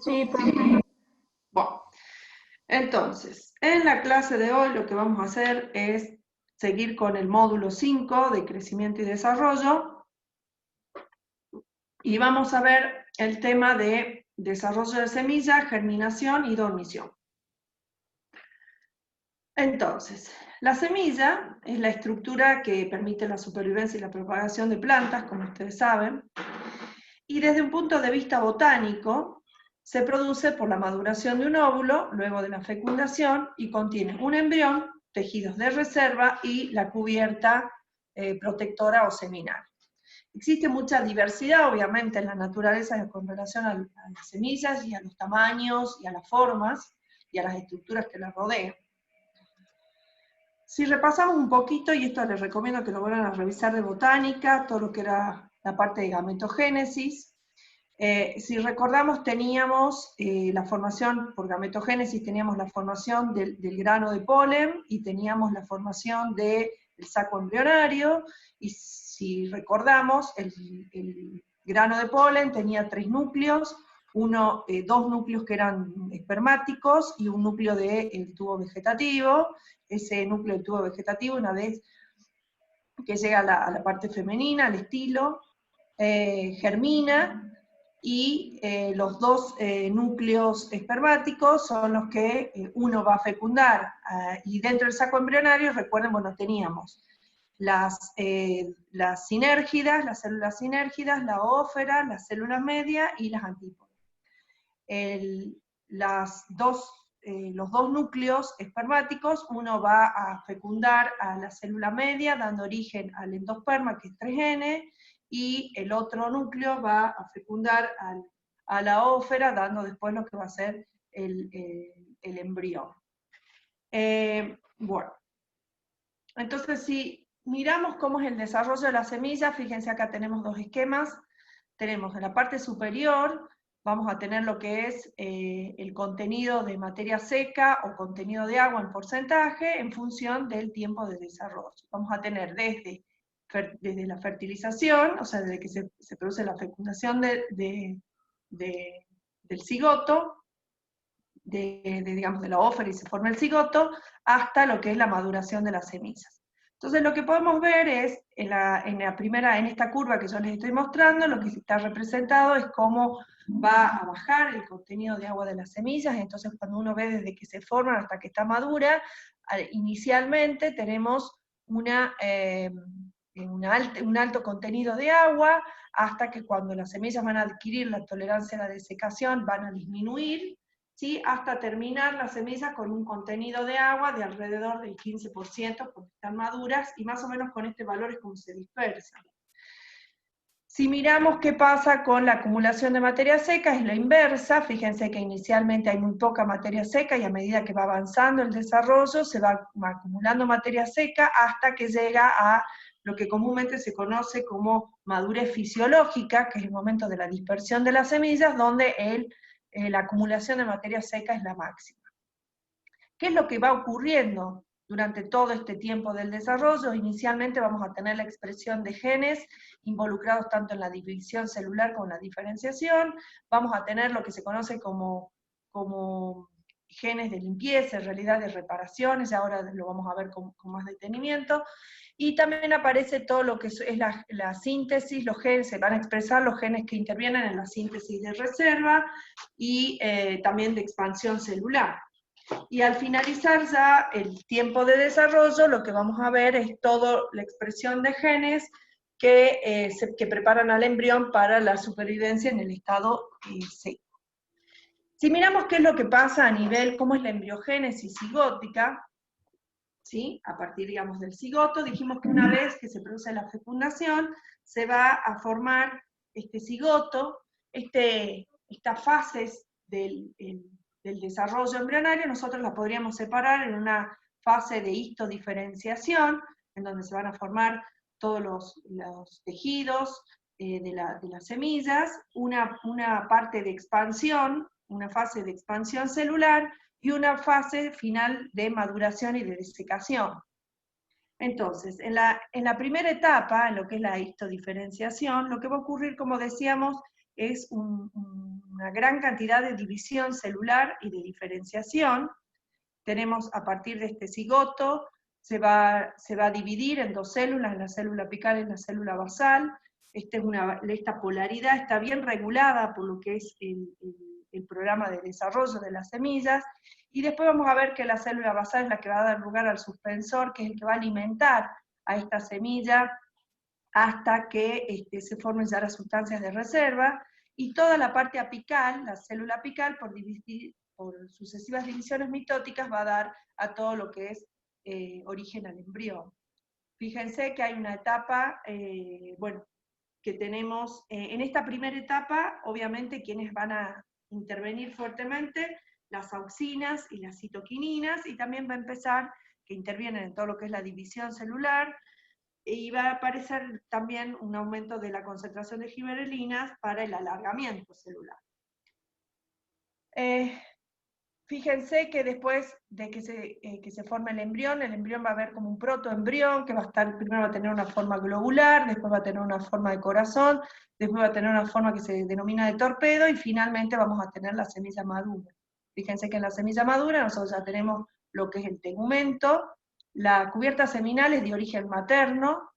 Sí, profe. Bueno, entonces, en la clase de hoy lo que vamos a hacer es seguir con el módulo 5 de crecimiento y desarrollo y vamos a ver el tema de desarrollo de semilla, germinación y dormición. Entonces, la semilla es la estructura que permite la supervivencia y la propagación de plantas, como ustedes saben, y desde un punto de vista botánico, se produce por la maduración de un óvulo, luego de la fecundación, y contiene un embrión, tejidos de reserva y la cubierta protectora o seminal. Existe mucha diversidad, obviamente, en la naturaleza con relación a las semillas y a los tamaños y a las formas y a las estructuras que las rodean. Si repasamos un poquito, y esto les recomiendo que lo vuelvan a revisar de botánica, todo lo que era la parte de gametogénesis. Si recordamos, teníamos la formación por gametogénesis, teníamos la formación del grano de polen y teníamos la formación del saco embrionario, y si recordamos, el grano de polen tenía 3 núcleos, dos núcleos que eran espermáticos y un núcleo del tubo vegetativo. Ese núcleo del tubo vegetativo, una vez que llega a la parte femenina, al estilo, germina, y los dos núcleos espermáticos son los que uno va a fecundar. Y dentro del saco embrionario, recuerden, bueno, teníamos las sinérgidas, las células sinérgidas, la ófera, las células medias y las antípodas. Los dos núcleos espermáticos, uno va a fecundar a la célula media, dando origen al endosperma, que es 3N, y el otro núcleo va a fecundar a la ófera, dando después lo que va a ser el embrión. Bueno, entonces si miramos cómo es el desarrollo de la semilla, fíjense acá tenemos dos esquemas. Tenemos en la parte superior, vamos a tener lo que es el contenido de materia seca o contenido de agua en porcentaje en función del tiempo de desarrollo. Vamos a tener desde la fertilización, o sea, desde que se produce la fecundación del cigoto, digamos, de la ófera y se forma el cigoto, hasta lo que es la maduración de las semillas. Entonces lo que podemos ver es, en esta curva que yo les estoy mostrando, lo que está representado es cómo va a bajar el contenido de agua de las semillas. Entonces cuando uno ve desde que se forman hasta que está madura, inicialmente tenemos un alto contenido de agua, hasta que cuando las semillas van a adquirir la tolerancia a la desecación, van a disminuir, ¿sí? Hasta terminar las semillas con un contenido de agua de alrededor del 15%, porque están maduras, y más o menos con este valor es como se dispersan. Si miramos qué pasa con la acumulación de materia seca, es la inversa. Fíjense que inicialmente hay muy poca materia seca, y a medida que va avanzando el desarrollo, se va acumulando materia seca hasta que llega a lo que comúnmente se conoce como madurez fisiológica, que es el momento de la dispersión de las semillas, donde la acumulación de materia seca es la máxima. ¿Qué es lo que va ocurriendo durante todo este tiempo del desarrollo? Inicialmente vamos a tener la expresión de genes involucrados tanto en la división celular como en la diferenciación. Vamos a tener lo que se conoce como genes de limpieza, en realidad de reparaciones, ahora lo vamos a ver con más detenimiento. Y también aparece todo lo que es la síntesis, los genes, se van a expresar los genes que intervienen en la síntesis de reserva y también de expansión celular. Y al finalizar ya el tiempo de desarrollo, lo que vamos a ver es toda la expresión de genes que preparan al embrión para la supervivencia en el estado seco. Si miramos qué es lo que pasa a nivel, cómo es la embriogénesis cigótica, ¿sí? A partir, digamos, del cigoto, dijimos que una vez que se produce la fecundación, se va a formar este cigoto, estas fases del desarrollo embrionario. Nosotros las podríamos separar en una fase de histodiferenciación, en donde se van a formar todos los tejidos de las semillas, una parte de expansión, una fase de expansión celular, y una fase final de maduración y de desecación. Entonces, en la primera etapa, en lo que es la histodiferenciación, lo que va a ocurrir, como decíamos, es un una gran cantidad de división celular y de diferenciación. Tenemos a partir de este cigoto, se va a dividir en dos células, la célula apical y la célula basal. Esta polaridad está bien regulada por lo que es el programa de desarrollo de las semillas, y después vamos a ver que la célula basal es la que va a dar lugar al suspensor, que es el que va a alimentar a esta semilla hasta que se formen ya las sustancias de reserva, y toda la parte apical, la célula apical, por sucesivas divisiones mitóticas, va a dar a todo lo que es origen al embrión. Fíjense que hay una etapa, que tenemos, en esta primera etapa, obviamente quienes van a intervenir fuertemente, las auxinas y las citoquininas, y también va a empezar, que intervienen en todo lo que es la división celular, y va a aparecer también un aumento de la concentración de gibberelinas para el alargamiento celular. Fíjense que después de que se forme el embrión va a haber como un protoembrión, que primero va a tener una forma globular, después va a tener una forma de corazón, después va a tener una forma que se denomina de torpedo, y finalmente vamos a tener la semilla madura. Fíjense que en la semilla madura nosotros ya tenemos lo que es el tegumento, la cubierta seminal es de origen materno,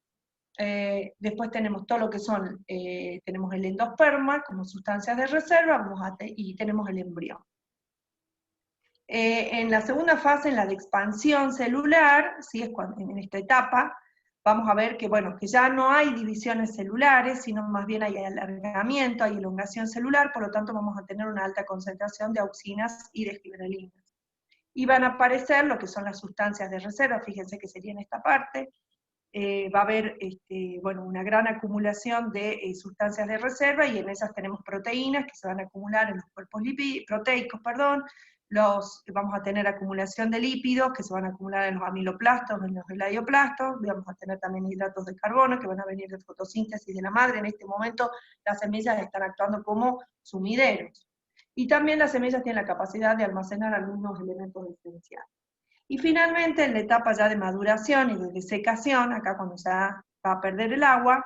después tenemos todo lo que son, tenemos el endosperma como sustancias de reserva, y tenemos el embrión. En la segunda fase, en la de expansión celular, ¿sí? En esta etapa, vamos a ver que, bueno, que ya no hay divisiones celulares, sino más bien hay alargamiento, hay elongación celular, por lo tanto vamos a tener una alta concentración de auxinas y de gibberelinas. Y van a aparecer lo que son las sustancias de reserva, fíjense que sería en esta parte. Va a haber una gran acumulación de sustancias de reserva, y en esas tenemos proteínas que se van a acumular en los cuerpos proteicos, vamos a tener acumulación de lípidos que se van a acumular en los amiloplastos, en los elaioplastos, vamos a tener también hidratos de carbono que van a venir de fotosíntesis de la madre. En este momento las semillas están actuando como sumideros. Y también las semillas tienen la capacidad de almacenar algunos elementos esenciales. Y finalmente, en la etapa ya de maduración y de desecación, acá cuando ya va a perder el agua,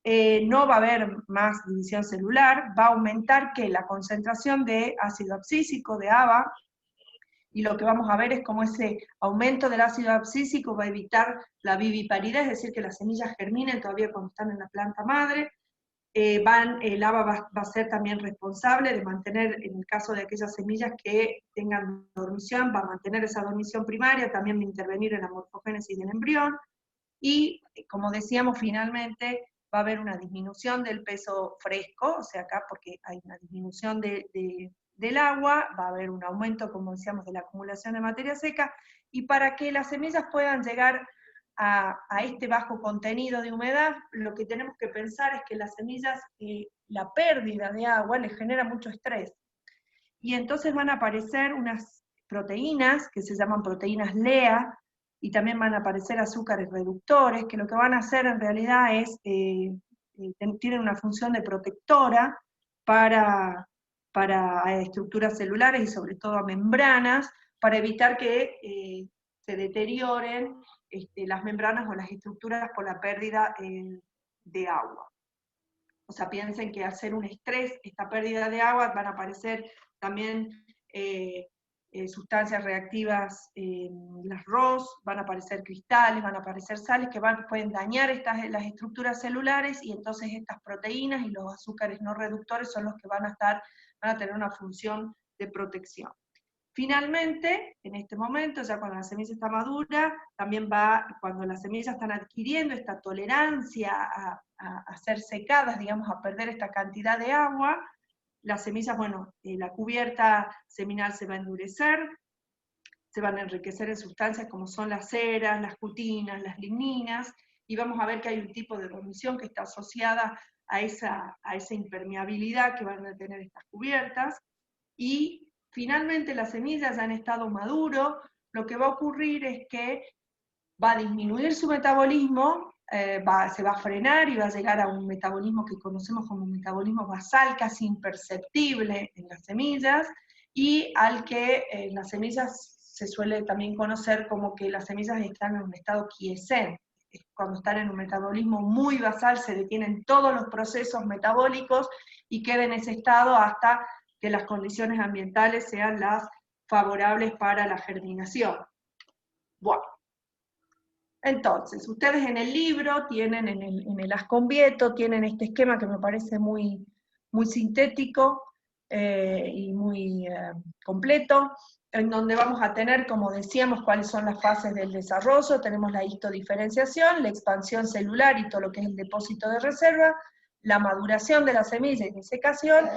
no va a haber más división celular, va a aumentar que la concentración de ácido abscísico, de ABA, y lo que vamos a ver es cómo ese aumento del ácido abscísico va a evitar la viviparidad, es decir, que las semillas germinen todavía cuando están en la planta madre. El ABA va a ser también responsable de mantener, en el caso de aquellas semillas que tengan dormición, va a mantener esa dormición primaria, también va a intervenir en la morfogénesis del embrión, y como decíamos, finalmente va a haber una disminución del peso fresco, o sea, acá porque hay una disminución del agua, va a haber un aumento, como decíamos, de la acumulación de materia seca, y para que las semillas puedan llegar a este bajo contenido de humedad, lo que tenemos que pensar es que las semillas, la pérdida de agua les genera mucho estrés, y entonces van a aparecer unas proteínas que se llaman proteínas LEA, y también van a aparecer azúcares reductores, que lo que van a hacer en realidad es, tienen una función de protectora para estructuras celulares y sobre todo a membranas, para evitar que se deterioren las membranas o las estructuras por la pérdida de agua. O sea, piensen que al ser un estrés, esta pérdida de agua, van a aparecer también sustancias reactivas en las ROS, van a aparecer cristales, van a aparecer sales que pueden dañar las estructuras celulares, y entonces estas proteínas y los azúcares no reductores son los que van a tener una función de protección. Finalmente, en este momento, ya cuando la semilla está madura, también cuando las semillas están adquiriendo esta tolerancia a ser secadas, digamos, a perder esta cantidad de agua, las semillas, la cubierta seminal se va a endurecer, se van a enriquecer en sustancias como son las ceras, las cutinas, las ligninas, y vamos a ver que hay un tipo de dormición que está asociada a esa impermeabilidad que van a tener estas cubiertas, y finalmente las semillas ya en estado maduro, lo que va a ocurrir es que va a disminuir su metabolismo, se va a frenar y va a llegar a un metabolismo que conocemos como un metabolismo basal, casi imperceptible en las semillas, y al que en las semillas se suele también conocer como que las semillas están en un estado quiescente. Cuando están en un metabolismo muy basal se detienen todos los procesos metabólicos y queda en ese estado hasta que las condiciones ambientales sean las favorables para la germinación. Bueno. Entonces, ustedes en el libro tienen, en el Asconvieto, tienen este esquema que me parece muy, muy sintético y muy completo, en donde vamos a tener, como decíamos, cuáles son las fases del desarrollo. Tenemos la histodiferenciación, la expansión celular y todo lo que es el depósito de reserva, la maduración de la semilla y desecación,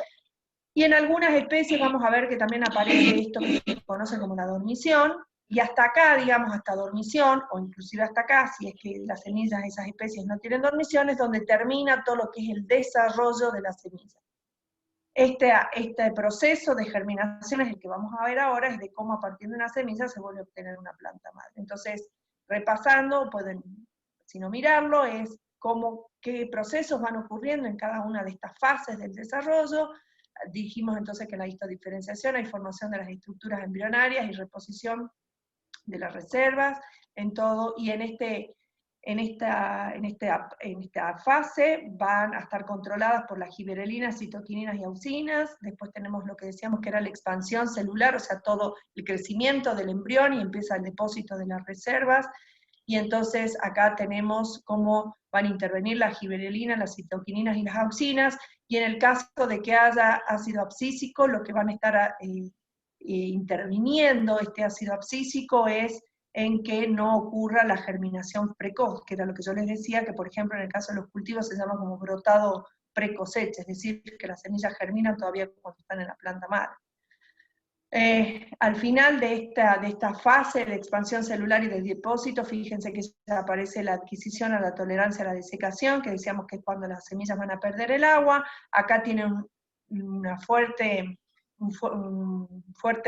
y en algunas especies vamos a ver que también aparece esto que se conoce como la dormición, y hasta acá, digamos, hasta dormición, o inclusive hasta acá, si es que las semillas de esas especies no tienen dormición, es donde termina todo lo que es el desarrollo de la semilla. Este proceso de germinación es el que vamos a ver ahora, es de cómo a partir de una semilla se vuelve a obtener una planta madre. Entonces, repasando, pueden, si no mirarlo, es qué procesos van ocurriendo en cada una de estas fases del desarrollo. Dijimos entonces que la histodiferenciación hay formación de las estructuras embrionarias y reposición de las reservas, en todo, y en esta fase van a estar controladas por las giberelinas, citoquininas y auxinas. Después tenemos lo que decíamos que era la expansión celular, o sea, todo el crecimiento del embrión, y empieza el depósito de las reservas, y entonces acá tenemos cómo van a intervenir las giberelinas, las citoquininas y las auxinas, y en el caso de que haya ácido abscísico, lo que van a estar interviniendo este ácido abscísico es en que no ocurra la germinación precoz, que era lo que yo les decía, que por ejemplo en el caso de los cultivos se llama como brotado precosecha, es decir, que las semillas germinan todavía cuando están en la planta madre. Al final de esta fase de expansión celular y de depósito, fíjense que ya aparece la adquisición a la tolerancia a la desecación, que decíamos que es cuando las semillas van a perder el agua. Acá tiene un fuerte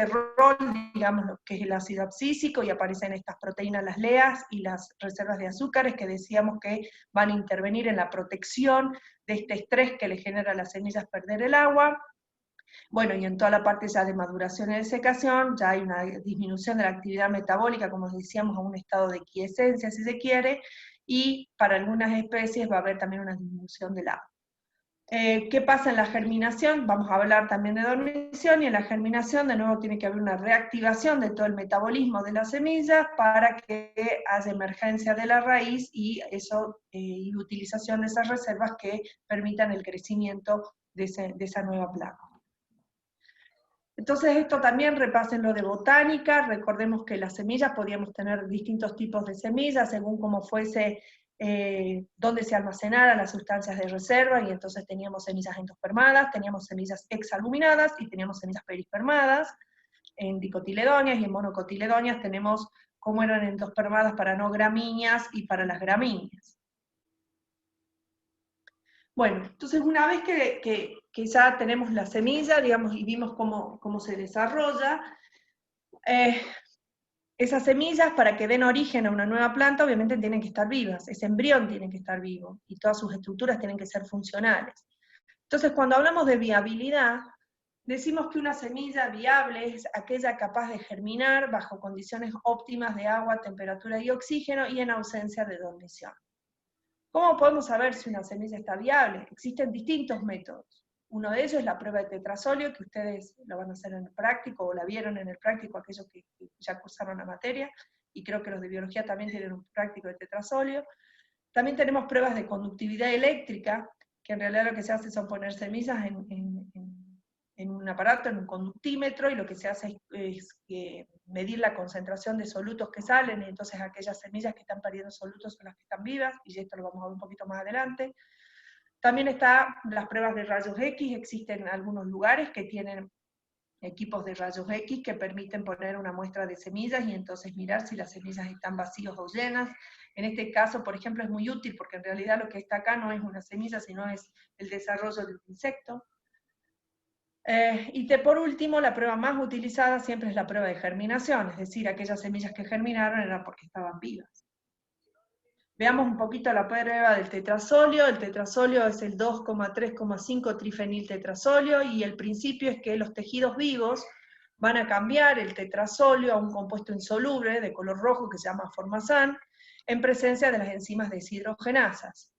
rol, digamos, lo que es el ácido abscísico, y aparecen estas proteínas, las LEAs y las reservas de azúcares, que decíamos que van a intervenir en la protección de este estrés que le genera a las semillas perder el agua. Bueno, y en toda la parte ya de maduración y desecación, ya hay una disminución de la actividad metabólica, como decíamos, a un estado de quiescencia, si se quiere, y para algunas especies va a haber también una disminución del agua. ¿Qué pasa en la germinación? Vamos a hablar también de dormición, y en la germinación de nuevo tiene que haber una reactivación de todo el metabolismo de las semillas para que haya emergencia de la raíz y utilización de esas reservas que permitan el crecimiento de esa nueva planta. Entonces esto también repasen lo de botánica. Recordemos que las semillas podíamos tener distintos tipos de semillas según cómo fuese, dónde se almacenaran las sustancias de reserva, y entonces teníamos semillas endospermadas, teníamos semillas exaluminadas y teníamos semillas perispermadas. En dicotiledonias y en monocotiledonias tenemos cómo eran endospermadas para no gramíneas y para las gramíneas. Bueno, entonces una vez que ya tenemos la semilla, digamos, y vimos cómo se desarrolla, esas semillas, para que den origen a una nueva planta, obviamente tienen que estar vivas, ese embrión tiene que estar vivo, y todas sus estructuras tienen que ser funcionales. Entonces, cuando hablamos de viabilidad, decimos que una semilla viable es aquella capaz de germinar bajo condiciones óptimas de agua, temperatura y oxígeno, y en ausencia de dormición. ¿Cómo podemos saber si una semilla está viable? Existen distintos métodos. Uno de ellos es la prueba de tetrasolio, que ustedes lo van a hacer en el práctico, o la vieron en el práctico aquellos que ya cursaron la materia, y creo que los de biología también tienen un práctico de tetrasolio. También tenemos pruebas de conductividad eléctrica, que en realidad lo que se hace son poner semillas en un aparato, en un conductímetro, y lo que se hace es medir la concentración de solutos que salen, y entonces aquellas semillas que están perdiendo solutos son las que están vivas, y esto lo vamos a ver un poquito más adelante. También están las pruebas de rayos X. Existen algunos lugares que tienen equipos de rayos X que permiten poner una muestra de semillas y entonces mirar si las semillas están vacías o llenas. En este caso, por ejemplo, es muy útil porque en realidad lo que está acá no es una semilla, sino es el desarrollo de un insecto. Por último, la prueba más utilizada siempre es la prueba de germinación, es decir, aquellas semillas que germinaron eran porque estaban vivas. Veamos un poquito la prueba del tetrasolio. El tetrasolio es el 2,3,5 trifeniltetrasolio, y el principio es que los tejidos vivos van a cambiar el tetrasolio a un compuesto insoluble de color rojo que se llama formazán, en presencia de las enzimas deshidrogenasas.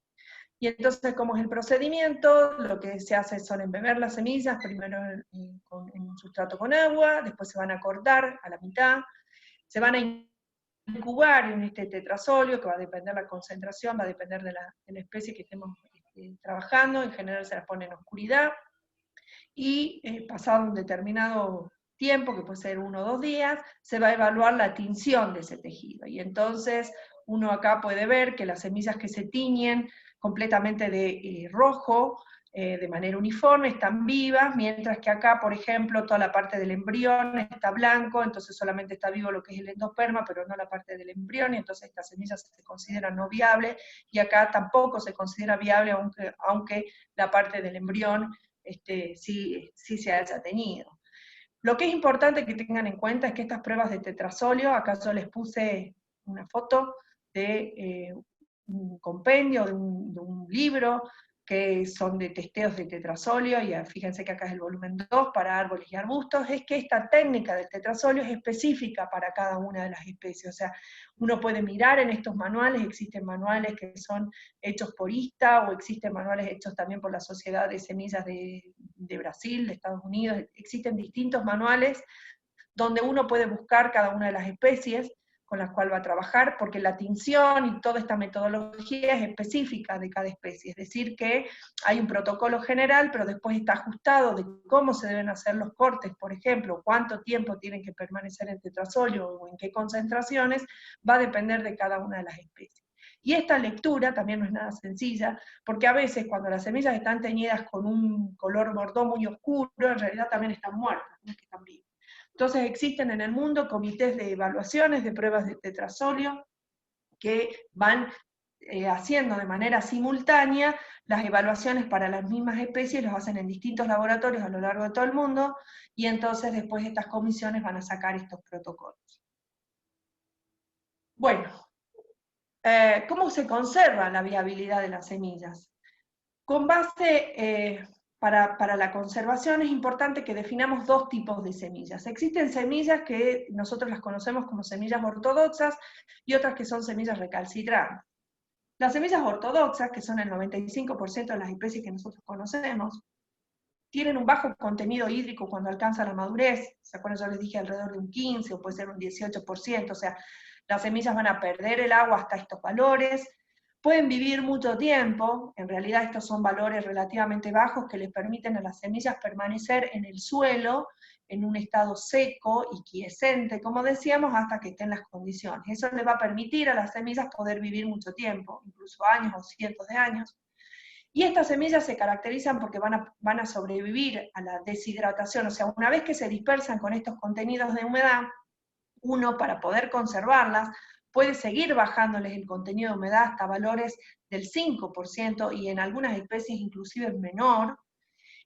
Y entonces, ¿cómo es el procedimiento? Lo que se hace son embeber las semillas, primero en un sustrato con agua, después se van a cortar a la mitad, se van a incubar en este tetrasóleo, que va a depender de la concentración, va a depender de la especie que estemos trabajando, en general se las pone en oscuridad, y pasado un determinado tiempo, que puede ser 1 o 2 días, se va a evaluar la tinción de ese tejido. Y entonces uno acá puede ver que las semillas que se tiñen completamente de rojo, de manera uniforme, están vivas, mientras que acá, por ejemplo, toda la parte del embrión está blanco, entonces solamente está vivo lo que es el endosperma, pero no la parte del embrión, y entonces estas semillas se consideran no viables, y acá tampoco se considera viable, aunque la parte del embrión sí se haya tenido. Lo que es importante que tengan en cuenta es que estas pruebas de tetrasóleo, acá yo les puse una foto de un compendio, de un libro, que son de testeos de tetrasóleo, y fíjense que acá es el volumen 2 para árboles y arbustos, es que esta técnica del tetrasóleo es específica para cada una de las especies. O sea, uno puede mirar en estos manuales, existen manuales que son hechos por ISTA, o existen manuales hechos también por la Sociedad de Semillas de Brasil, de Estados Unidos, existen distintos manuales donde uno puede buscar cada una de las especies con las cuales va a trabajar, porque la tinción y toda esta metodología es específica de cada especie, es decir, que hay un protocolo general, pero después está ajustado de cómo se deben hacer los cortes, por ejemplo, cuánto tiempo tienen que permanecer en tetrasóleo o en qué concentraciones, va a depender de cada una de las especies. Y esta lectura también no es nada sencilla, porque a veces cuando las semillas están teñidas con un color bordó muy oscuro, en realidad también están muertas, no es que están vivas. Entonces existen en el mundo comités de evaluaciones de pruebas de tetrasóleo que van haciendo de manera simultánea las evaluaciones para las mismas especies, los hacen en distintos laboratorios a lo largo de todo el mundo, y entonces después estas comisiones van a sacar estos protocolos. Bueno, ¿cómo se conserva la viabilidad de las semillas? Con base, para la conservación es importante que definamos 2 tipos de semillas. Existen semillas que nosotros las conocemos como semillas ortodoxas y otras que son semillas recalcitrantes. Las semillas ortodoxas, que son el 95% de las especies que nosotros conocemos, tienen un bajo contenido hídrico cuando alcanza la madurez. ¿Se acuerdan? Yo les dije alrededor de un 15 o puede ser un 18%, o sea, las semillas van a perder el agua hasta estos valores. Pueden vivir mucho tiempo, en realidad estos son valores relativamente bajos que les permiten a las semillas permanecer en el suelo, en un estado seco y quiescente, como decíamos, hasta que estén las condiciones. Eso les va a permitir a las semillas poder vivir mucho tiempo, incluso años o cientos de años. Y estas semillas se caracterizan porque van a sobrevivir a la deshidratación, o sea, una vez que se dispersan con estos contenidos de humedad, uno, para poder conservarlas, puede seguir bajándoles el contenido de humedad hasta valores del 5%, y en algunas especies inclusive menor,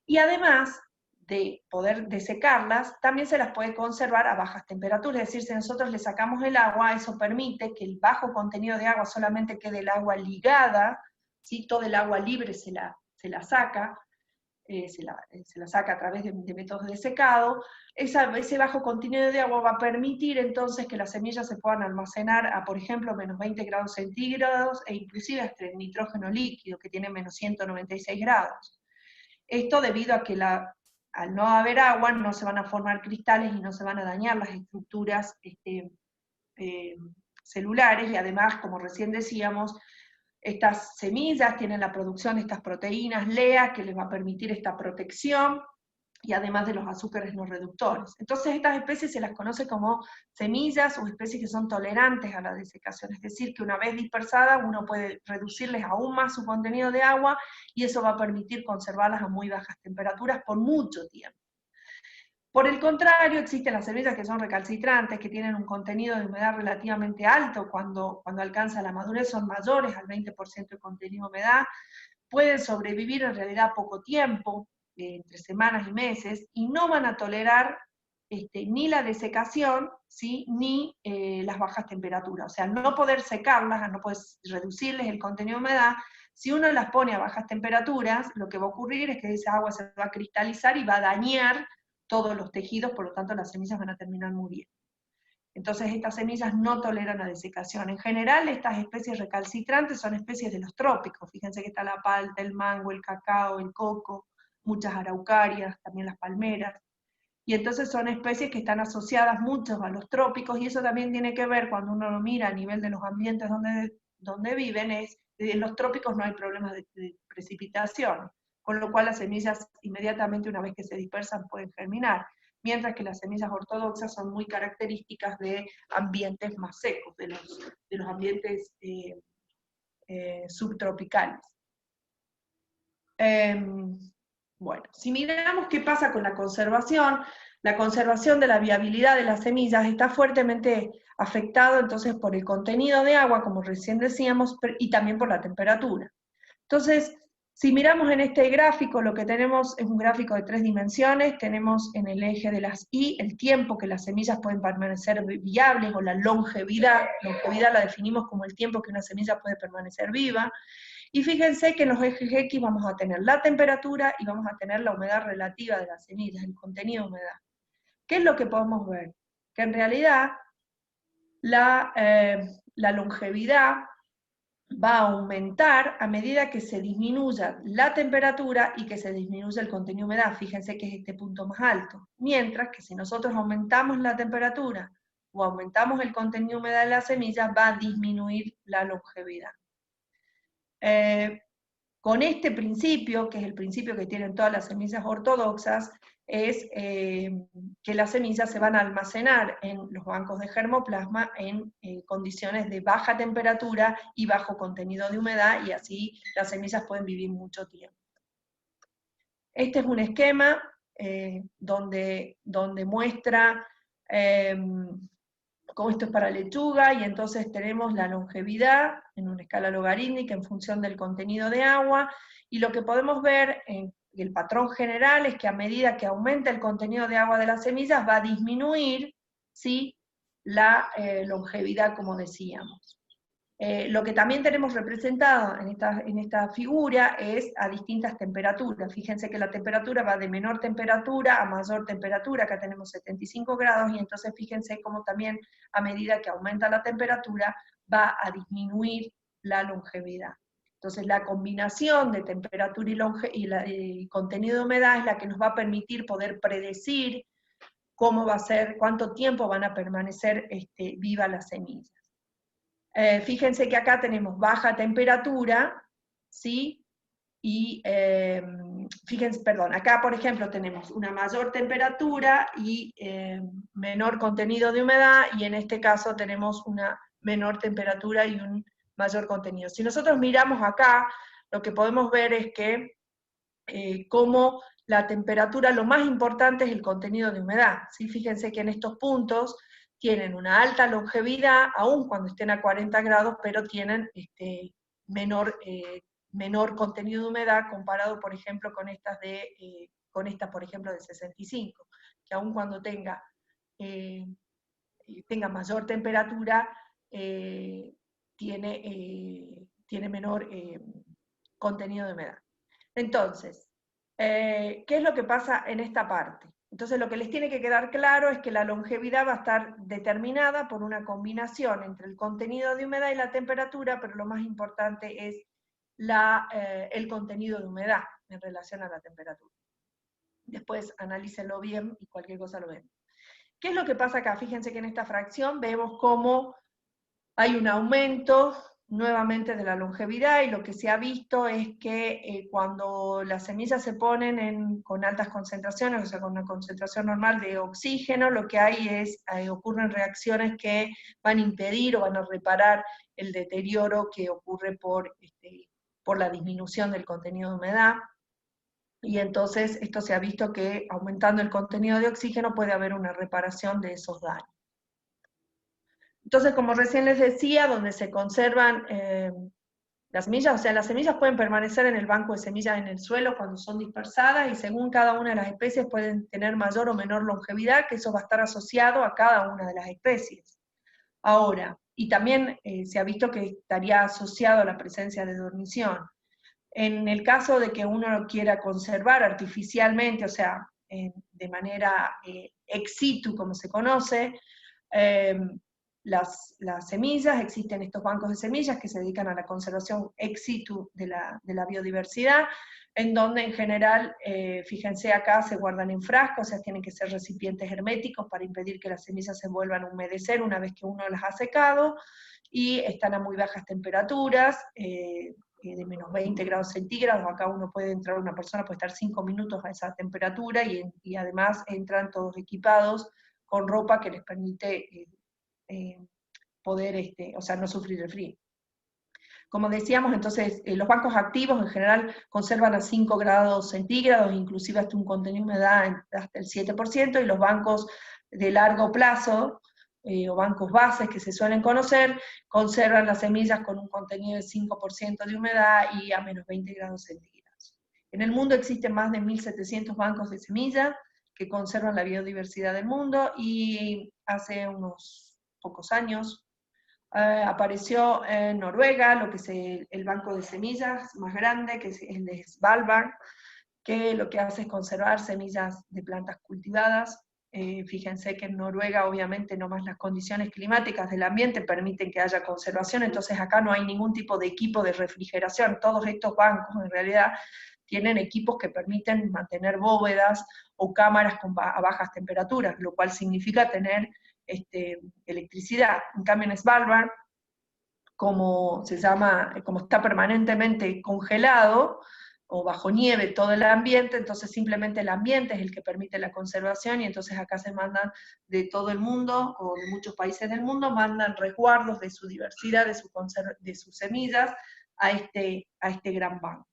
y además de poder desecarlas, también se las puede conservar a bajas temperaturas, es decir, si nosotros le sacamos el agua, eso permite que el bajo contenido de agua solamente quede el agua ligada, ¿sí? Todo el agua libre se la saca, se la saca a través de métodos de secado. Ese bajo contenido de agua va a permitir entonces que las semillas se puedan almacenar a, por ejemplo, menos 20 grados centígrados, e inclusive hasta el nitrógeno líquido, que tiene menos 196 grados. Esto debido a que al no haber agua no se van a formar cristales y no se van a dañar las estructuras celulares, y además, como recién decíamos, estas semillas tienen la producción de estas proteínas LEA que les va a permitir esta protección, y además de los azúcares no reductores. Entonces estas especies se las conoce como semillas o especies que son tolerantes a la desecación, es decir, que una vez dispersadas uno puede reducirles aún más su contenido de agua, y eso va a permitir conservarlas a muy bajas temperaturas por mucho tiempo. Por el contrario, existen las semillas que son recalcitrantes, que tienen un contenido de humedad relativamente alto cuando alcanza la madurez, son mayores al 20% de contenido de humedad, pueden sobrevivir en realidad poco tiempo, entre semanas y meses, y no van a tolerar ni la desecación, ¿sí? Ni las bajas temperaturas. O sea, no poder secarlas, no poder reducirles el contenido de humedad, si uno las pone a bajas temperaturas, lo que va a ocurrir es que esa agua se va a cristalizar y va a dañar todos los tejidos, por lo tanto las semillas van a terminar muriendo. Entonces estas semillas no toleran la desecación. En general estas especies recalcitrantes son especies de los trópicos. Fíjense que está la palta, el mango, el cacao, el coco, muchas araucarias, también las palmeras. Y entonces son especies que están asociadas muchos a los trópicos, y eso también tiene que ver cuando uno lo mira a nivel de los ambientes donde viven, en los trópicos no hay problemas de precipitación, con lo cual las semillas inmediatamente una vez que se dispersan pueden germinar, mientras que las semillas ortodoxas son muy características de ambientes más secos, de los ambientes subtropicales. Bueno, si miramos qué pasa con la conservación de la viabilidad de las semillas está fuertemente afectado entonces por el contenido de agua, como recién decíamos, y también por la temperatura. Entonces, si miramos en este gráfico, lo que tenemos es un gráfico de 3 dimensiones, tenemos en el eje de las Y el tiempo que las semillas pueden permanecer viables, o la longevidad la definimos como el tiempo que una semilla puede permanecer viva, y fíjense que en los ejes X vamos a tener la temperatura y vamos a tener la humedad relativa de las semillas, el contenido de humedad. ¿Qué es lo que podemos ver? Que en realidad la longevidad va a aumentar a medida que se disminuya la temperatura y que se disminuya el contenido de humedad. Fíjense que es este punto más alto. Mientras que si nosotros aumentamos la temperatura o aumentamos el contenido de humedad de las semillas, va a disminuir la longevidad. Con este principio, que es el principio que tienen todas las semillas ortodoxas, es que las semillas se van a almacenar en los bancos de germoplasma en condiciones de baja temperatura y bajo contenido de humedad, y así las semillas pueden vivir mucho tiempo. Este es un esquema donde muestra como esto es para lechuga, y entonces tenemos la longevidad en una escala logarítmica en función del contenido de agua, y lo que podemos ver en el patrón general es que a medida que aumenta el contenido de agua de las semillas va a disminuir, ¿sí?, la longevidad, como decíamos. Lo que también tenemos representado en esta figura es a distintas temperaturas. Fíjense que la temperatura va de menor temperatura a mayor temperatura, acá tenemos 75 grados, y entonces fíjense cómo también a medida que aumenta la temperatura va a disminuir la longevidad. Entonces la combinación de temperatura y contenido de humedad es la que nos va a permitir poder predecir cómo va a ser, cuánto tiempo van a permanecer vivas las semillas. Fíjense que acá tenemos baja temperatura, ¿sí? Y fíjense, perdón, acá por ejemplo tenemos una mayor temperatura y menor contenido de humedad, y en este caso tenemos una menor temperatura y un mayor contenido. Si nosotros miramos acá, lo que podemos ver es que como la temperatura, lo más importante es el contenido de humedad, ¿sí? Fíjense que en estos puntos tienen una alta longevidad, aun cuando estén a 40 grados, pero tienen menor contenido de humedad comparado, por ejemplo, con estas, por ejemplo, de 65, que aun cuando tenga mayor temperatura, tiene menor contenido de humedad. Entonces, ¿qué es lo que pasa en esta parte? Entonces lo que les tiene que quedar claro es que la longevidad va a estar determinada por una combinación entre el contenido de humedad y la temperatura, pero lo más importante es el contenido de humedad en relación a la temperatura. Después analícenlo bien y cualquier cosa lo ven. ¿Qué es lo que pasa acá? Fíjense que en esta fracción vemos cómo hay un aumento nuevamente de la longevidad, y lo que se ha visto es que cuando las semillas se ponen con altas concentraciones, o sea, con una concentración normal de oxígeno, lo que hay es, ocurren reacciones que van a impedir o van a reparar el deterioro que ocurre por la disminución del contenido de humedad, y entonces esto se ha visto que aumentando el contenido de oxígeno puede haber una reparación de esos daños. Entonces, como recién les decía, donde se conservan las semillas, o sea, las semillas pueden permanecer en el banco de semillas en el suelo cuando son dispersadas, y según cada una de las especies pueden tener mayor o menor longevidad, que eso va a estar asociado a cada una de las especies. Ahora, y también se ha visto que estaría asociado a la presencia de dormición. En el caso de que uno lo quiera conservar artificialmente, o sea, de manera ex situ, como se conoce, las semillas, existen estos bancos de semillas que se dedican a la conservación ex situ de la biodiversidad, en donde en general, fíjense acá, se guardan en frascos, o sea, tienen que ser recipientes herméticos para impedir que las semillas se vuelvan a humedecer una vez que uno las ha secado, y están a muy bajas temperaturas, de menos 20 grados centígrados, acá uno puede entrar, una persona puede estar 5 minutos a esa temperatura, y además entran todos equipados con ropa que les permite poder, o sea, no sufrir el frío. Como decíamos, entonces, los bancos activos en general conservan a 5 grados centígrados, inclusive hasta un contenido de humedad hasta el 7%, y los bancos de largo plazo, o bancos bases que se suelen conocer, conservan las semillas con un contenido de 5% de humedad y a menos 20 grados centígrados. En el mundo existen más de 1.700 bancos de semillas que conservan la biodiversidad del mundo, y hace unos pocos años apareció en Noruega lo que es el banco de semillas más grande, que es el de Svalbard, que lo que hace es conservar semillas de plantas cultivadas. Fíjense que en Noruega obviamente nomás las condiciones climáticas del ambiente permiten que haya conservación, entonces acá no hay ningún tipo de equipo de refrigeración. Todos estos bancos en realidad tienen equipos que permiten mantener bóvedas o cámaras a bajas temperaturas, lo cual significa tener electricidad. En cambio en Svalbard, como está permanentemente congelado, o bajo nieve todo el ambiente, entonces simplemente el ambiente es el que permite la conservación, y entonces acá se mandan de todo el mundo, o de muchos países del mundo, mandan resguardos de su diversidad, de sus semillas, a este gran banco.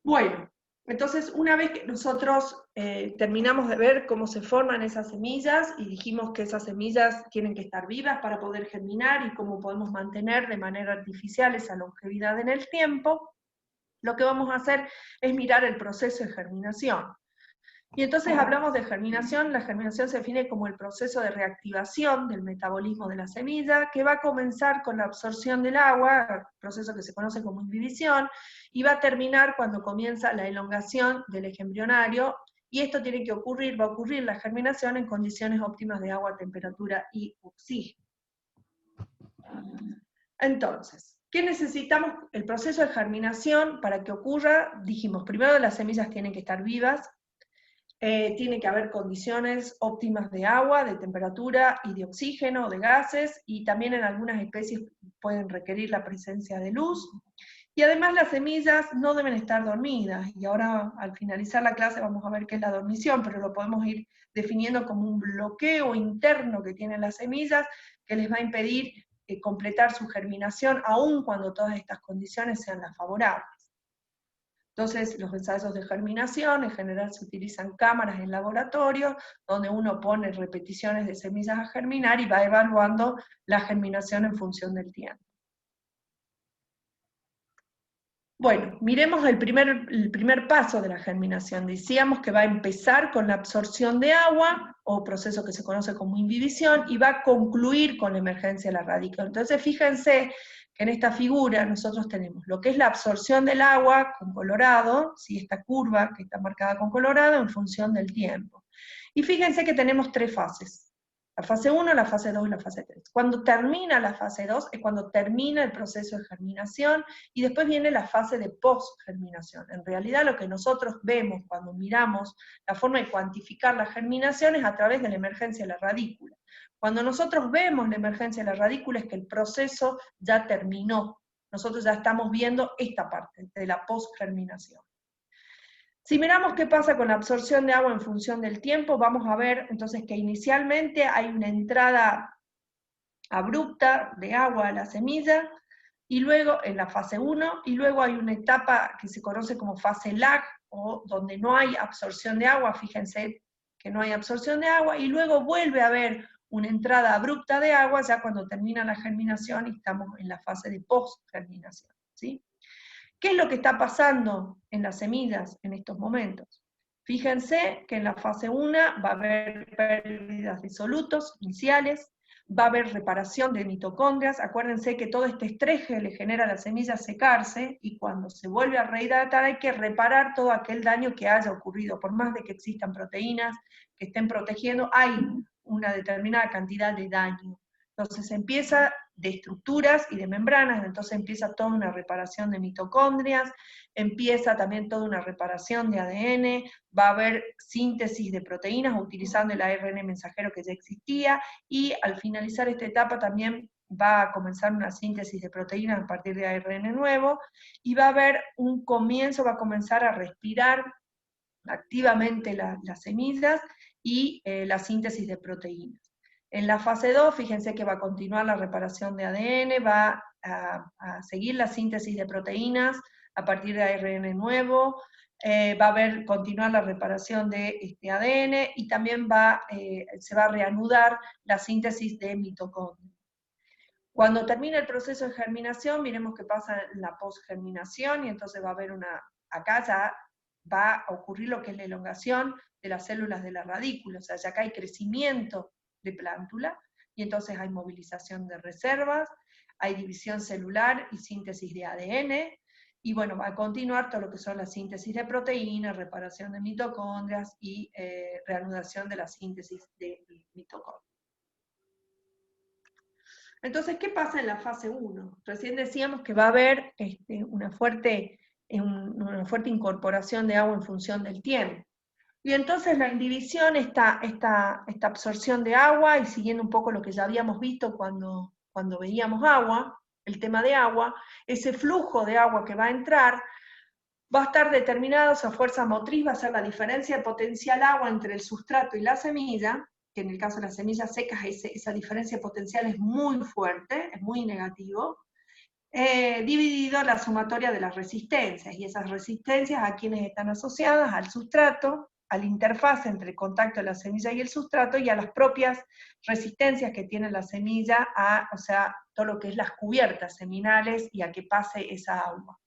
Bueno, entonces una vez que nosotros terminamos de ver cómo se forman esas semillas, y dijimos que esas semillas tienen que estar vivas para poder germinar, y cómo podemos mantener de manera artificial esa longevidad en el tiempo, lo que vamos a hacer es mirar el proceso de germinación. Y entonces hablamos de germinación. La germinación se define como el proceso de reactivación del metabolismo de la semilla, que va a comenzar con la absorción del agua, proceso que se conoce como imbibición, y va a terminar cuando comienza la elongación del eje embrionario, y esto tiene que ocurrir, va a ocurrir la germinación en condiciones óptimas de agua, temperatura y oxígeno. Entonces, ¿qué necesitamos? El proceso de germinación, para que ocurra, dijimos, primero las semillas tienen que estar vivas, tiene que haber condiciones óptimas de agua, de temperatura y de oxígeno, de gases, y también en algunas especies pueden requerir la presencia de luz. Y además las semillas no deben estar dormidas, y ahora al finalizar la clase vamos a ver qué es la dormición, pero lo podemos ir definiendo como un bloqueo interno que tienen las semillas, que les va a impedir completar su germinación, aun cuando todas estas condiciones sean las favorables. Entonces, los ensayos de germinación, en general se utilizan cámaras en laboratorio, donde uno pone repeticiones de semillas a germinar y va evaluando la germinación en función del tiempo. Bueno, miremos el primer paso de la germinación. Decíamos que va a empezar con la absorción de agua, o proceso que se conoce como imbibición, y va a concluir con la emergencia de la radícula. Entonces, fíjense que en esta figura nosotros tenemos lo que es la absorción del agua con colorado, ¿sí? Esta curva que está marcada con colorado en función del tiempo. Y fíjense que tenemos tres fases. La fase 1, la fase 2 y la fase 3. Cuando termina la fase 2 es cuando termina el proceso de germinación, y después viene la fase de post-germinación. En realidad lo que nosotros vemos cuando miramos la forma de cuantificar la germinación es a través de la emergencia de la radícula. Cuando nosotros vemos la emergencia de la radícula es que el proceso ya terminó. Nosotros ya estamos viendo esta parte de la post-germinación. Si miramos qué pasa con la absorción de agua en función del tiempo, vamos a ver entonces que inicialmente hay una entrada abrupta de agua a la semilla, y luego en la fase 1, y luego hay una etapa que se conoce como fase lag, o donde no hay absorción de agua, fíjense que no hay absorción de agua, y luego vuelve a haber una entrada abrupta de agua ya cuando termina la germinación y estamos en la fase de post-germinación, ¿sí? ¿Qué es lo que está pasando en las semillas en estos momentos? Fíjense que en la fase 1 va a haber pérdidas de solutos iniciales, va a haber reparación de mitocondrias. Acuérdense que todo este estrés que le genera a la semilla secarse, y cuando se vuelve a rehidratar hay que reparar todo aquel daño que haya ocurrido. Por más de que existan proteínas que estén protegiendo, hay una determinada cantidad de daño. Entonces empieza de estructuras y de membranas, entonces empieza toda una reparación de mitocondrias, empieza también toda una reparación de ADN, va a haber síntesis de proteínas utilizando el ARN mensajero que ya existía, y al finalizar esta etapa también va a comenzar una síntesis de proteínas a partir de ARN nuevo, y va a haber un comienzo, va a comenzar a respirar activamente las semillas y la síntesis de proteínas. En la fase 2, fíjense que va a continuar la reparación de ADN, va a seguir la síntesis de proteínas a partir de ARN nuevo, va a continuar la reparación de este ADN, y también se va a reanudar la síntesis de mitocondrias. Cuando termine el proceso de germinación, miremos qué pasa en la posgerminación, y entonces va a haber acá ya va a ocurrir lo que es la elongación de las células de la radícula, o sea, ya acá hay crecimiento de plántula, y entonces hay movilización de reservas, hay división celular y síntesis de ADN, y bueno, va a continuar todo lo que son la síntesis de proteínas, reparación de mitocondrias y reanudación de la síntesis de mitocondrias. Entonces, ¿qué pasa en la fase 1? Recién decíamos que va a haber una fuerte incorporación de agua en función del tiempo. Y entonces la inhibición, esta absorción de agua, y siguiendo un poco lo que ya habíamos visto cuando veíamos agua, el tema de agua, ese flujo de agua que va a entrar va a estar determinado, esa fuerza motriz va a ser la diferencia de potencial agua entre el sustrato y la semilla, que en el caso de las semillas secas esa diferencia potencial es muy fuerte, es muy negativo, dividido la sumatoria de las resistencias, y esas resistencias a quienes están asociadas al sustrato, a la interfaz entre el contacto de la semilla y el sustrato, y a las propias resistencias que tiene la semilla, o sea, todo lo que es las cubiertas seminales y a que pase esa agua.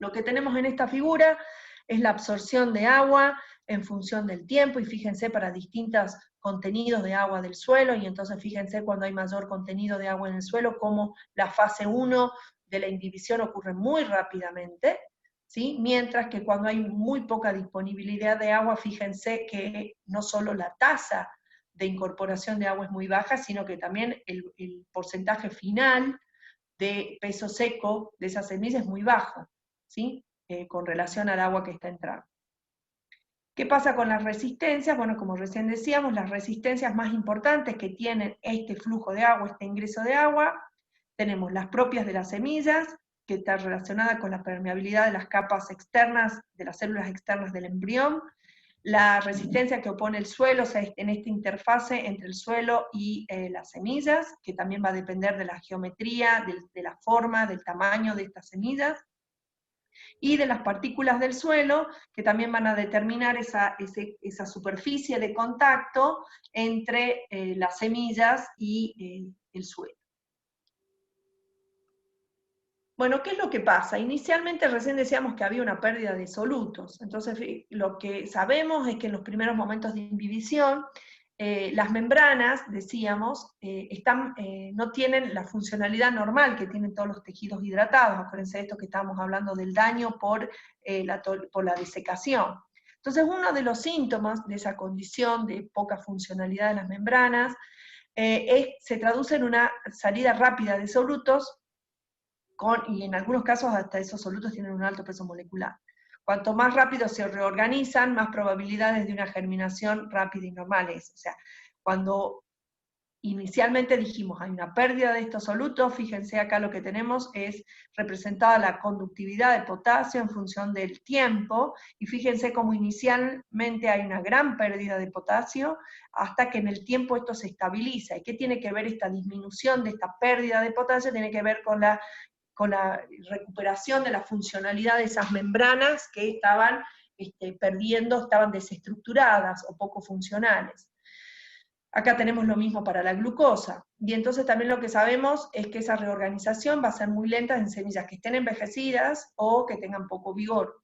Lo que tenemos en esta figura es la absorción de agua en función del tiempo, y fíjense para distintos contenidos de agua del suelo, y entonces fíjense cuando hay mayor contenido de agua en el suelo, cómo la fase 1 de la inhibición ocurre muy rápidamente, ¿sí? Mientras que cuando hay muy poca disponibilidad de agua, fíjense que no solo la tasa de incorporación de agua es muy baja, sino que también el porcentaje final de peso seco de esa semilla es muy bajo, ¿sí? Con relación al agua que está entrando. ¿Qué pasa con las resistencias? Bueno, como recién decíamos, las resistencias más importantes que tienen este flujo de agua, este ingreso de agua, tenemos las propias de las semillas, que está relacionada con la permeabilidad de las capas externas, de las células externas del embrión, la resistencia que opone el suelo, o sea, en esta interfase entre el suelo y las semillas, que también va a depender de la geometría, de la forma, del tamaño de estas semillas, y de las partículas del suelo, que también van a determinar esa superficie de contacto entre las semillas y el suelo. Bueno, ¿qué es lo que pasa? Inicialmente recién decíamos que había una pérdida de solutos, entonces lo que sabemos es que en los primeros momentos de inhibición, las membranas, decíamos, no tienen la funcionalidad normal que tienen todos los tejidos hidratados. Acuérdense de esto que estábamos hablando del daño por la desecación. Entonces, uno de los síntomas de esa condición de poca funcionalidad de las membranas se traduce en una salida rápida de solutos, y en algunos casos hasta esos solutos tienen un alto peso molecular. Cuanto más rápido se reorganizan, más probabilidades de una germinación rápida y normal es. O sea, cuando inicialmente dijimos hay una pérdida de estos solutos, fíjense acá lo que tenemos es representada la conductividad de potasio en función del tiempo, y fíjense cómo inicialmente hay una gran pérdida de potasio, hasta que en el tiempo esto se estabiliza. ¿Y qué tiene que ver esta disminución de esta pérdida de potasio? Tiene que ver con la recuperación de la funcionalidad de esas membranas que estaban perdiendo, estaban desestructuradas o poco funcionales. Acá tenemos lo mismo para la glucosa, y entonces también lo que sabemos es que esa reorganización va a ser muy lenta en semillas que estén envejecidas o que tengan poco vigor,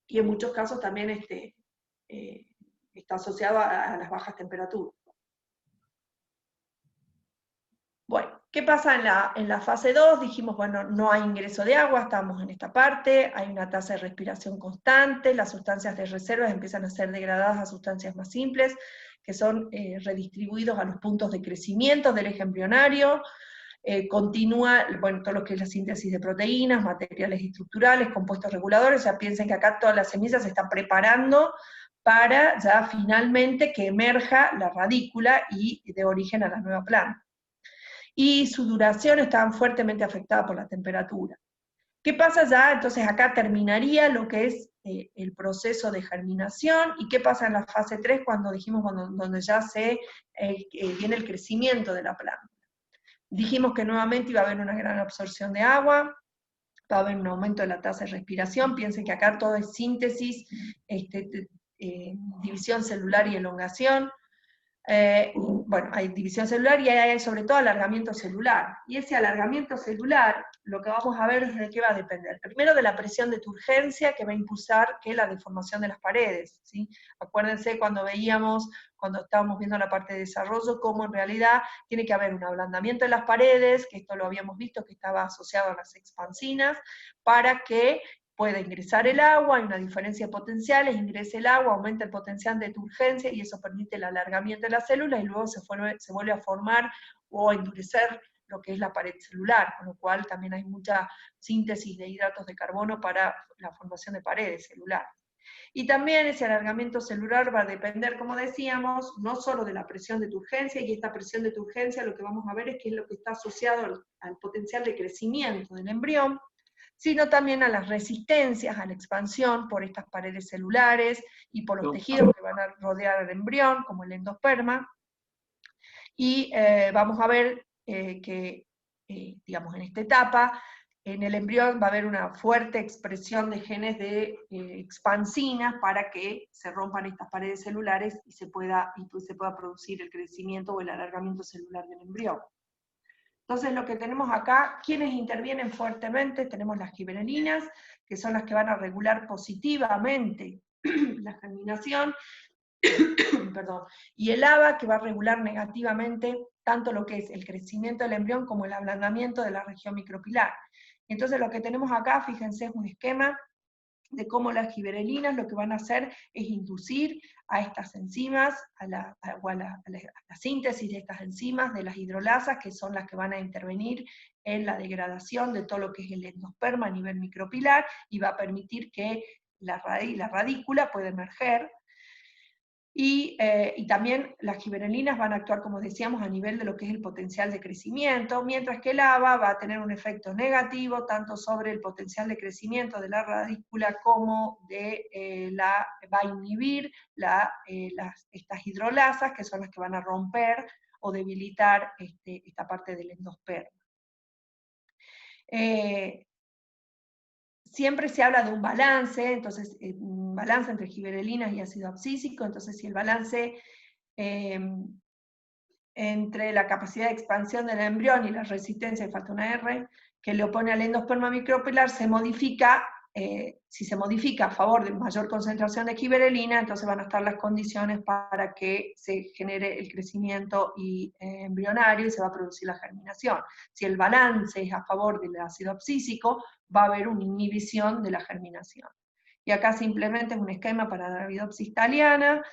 y en muchos casos también está asociado a las bajas temperaturas. Bueno, ¿Qué pasa en la fase 2? Dijimos, bueno, no hay ingreso de agua, estamos en esta parte, hay una tasa de respiración constante, las sustancias de reservas empiezan a ser degradadas a sustancias más simples, que son redistribuidos a los puntos de crecimiento del eje embrionario. Continúa, bueno, todo lo que es la síntesis de proteínas, materiales estructurales, compuestos reguladores, o sea, piensen que acá todas las semillas se están preparando para ya finalmente que emerja la radícula y de origen a la nueva planta. Y su duración estaba fuertemente afectada por la temperatura. ¿Qué pasa ya? Entonces acá terminaría lo que es el proceso de germinación, y qué pasa en la fase 3 cuando dijimos, donde ya viene el crecimiento de la planta. Dijimos que nuevamente iba a haber una gran absorción de agua, va a haber un aumento de la tasa de respiración, piensen que acá todo es síntesis, división celular y elongación. Bueno, hay división celular y hay sobre todo alargamiento celular. Y ese alargamiento celular, lo que vamos a ver es de qué va a depender. Primero de la presión de turgencia, que va a impulsar la deformación de las paredes, ¿sí? Acuérdense cuando estábamos viendo la parte de desarrollo, cómo en realidad tiene que haber un ablandamiento de las paredes, que esto lo habíamos visto que estaba asociado a las expansinas, para que puede ingresar el agua, hay una diferencia de potenciales, ingresa el agua, aumenta el potencial de turgencia y eso permite el alargamiento de la célula y luego se vuelve a formar o a endurecer lo que es la pared celular, con lo cual también hay mucha síntesis de hidratos de carbono para la formación de paredes celulares. Y también ese alargamiento celular va a depender, como decíamos, no solo de la presión de turgencia, y esta presión de turgencia lo que vamos a ver es que es lo que está asociado al potencial de crecimiento del embrión, sino también a las resistencias a la expansión por estas paredes celulares y por los tejidos que van a rodear al embrión, como el endosperma. Y vamos a ver que, digamos, en esta etapa, en el embrión va a haber una fuerte expresión de genes de expansinas para que se rompan estas paredes celulares y se pueda producir el crecimiento o el alargamiento celular del embrión. Entonces lo que tenemos acá, ¿quiénes intervienen fuertemente? Tenemos las giberelinas, que son las que van a regular positivamente la germinación, perdón, y el ABA, que va a regular negativamente tanto lo que es el crecimiento del embrión como el ablandamiento de la región micropilar. Entonces lo que tenemos acá, fíjense, es un esquema de cómo las giberelinas lo que van a hacer es inducir a estas enzimas, a la síntesis de estas enzimas, de las hidrolasas, que son las que van a intervenir en la degradación de todo lo que es el endosperma a nivel micropilar, y va a permitir que la radícula pueda emerger. Y también las giberelinas van a actuar, como decíamos, a nivel de lo que es el potencial de crecimiento, mientras que el ABA va a tener un efecto negativo tanto sobre el potencial de crecimiento de la radícula como va a inhibir estas hidrolasas, que son las que van a romper o debilitar esta parte del endosperma. Siempre se habla de un balance, entonces un balance entre giberelinas y ácido abscísico, entonces si el balance entre la capacidad de expansión del embrión y la resistencia, falta una R, que le opone al endosperma micropilar, se modifica, si se modifica a favor de mayor concentración de giberelina, entonces van a estar las condiciones para que se genere el crecimiento embrionario y se va a producir la germinación. Si el balance es a favor del ácido abscísico, va a haber una inhibición de la germinación. Y acá simplemente es un esquema para la Arabidopsis thaliana,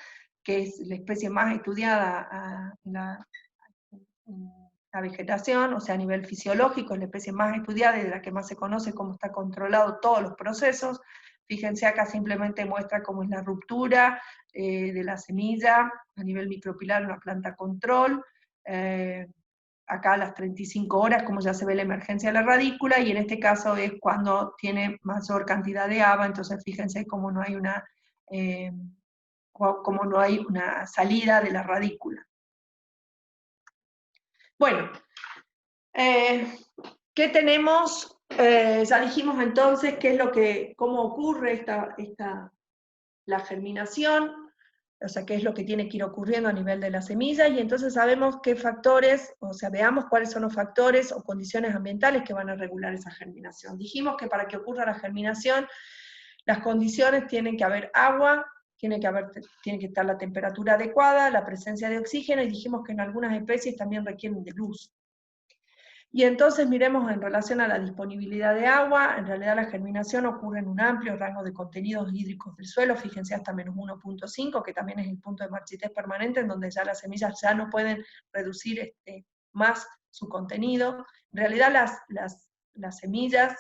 que es la especie más estudiada en la vegetación, o sea, a nivel fisiológico, es la especie más estudiada y de la que más se conoce cómo está controlado todos los procesos. Fíjense acá simplemente muestra cómo es la ruptura de la semilla a nivel micropilar, una planta control. Acá a las 35 horas, como ya se ve la emergencia de la radícula, y en este caso es cuando tiene mayor cantidad de ABA, entonces fíjense cómo no hay una salida de la radícula. Bueno, ¿qué tenemos? Ya dijimos entonces cómo ocurre la germinación, o sea, qué es lo que tiene que ir ocurriendo a nivel de la semilla, y entonces sabemos qué factores, o sea, veamos cuáles son los factores o condiciones ambientales que van a regular esa germinación. Dijimos que para que ocurra la germinación, las condiciones tienen que haber agua, tiene que estar la temperatura adecuada, la presencia de oxígeno, y dijimos que en algunas especies también requieren de luz. Y entonces miremos en relación a la disponibilidad de agua, en realidad la germinación ocurre en un amplio rango de contenidos hídricos del suelo, fíjense hasta menos 1.5, que también es el punto de marchitez permanente, en donde ya las semillas ya no pueden reducir más su contenido. En realidad las semillas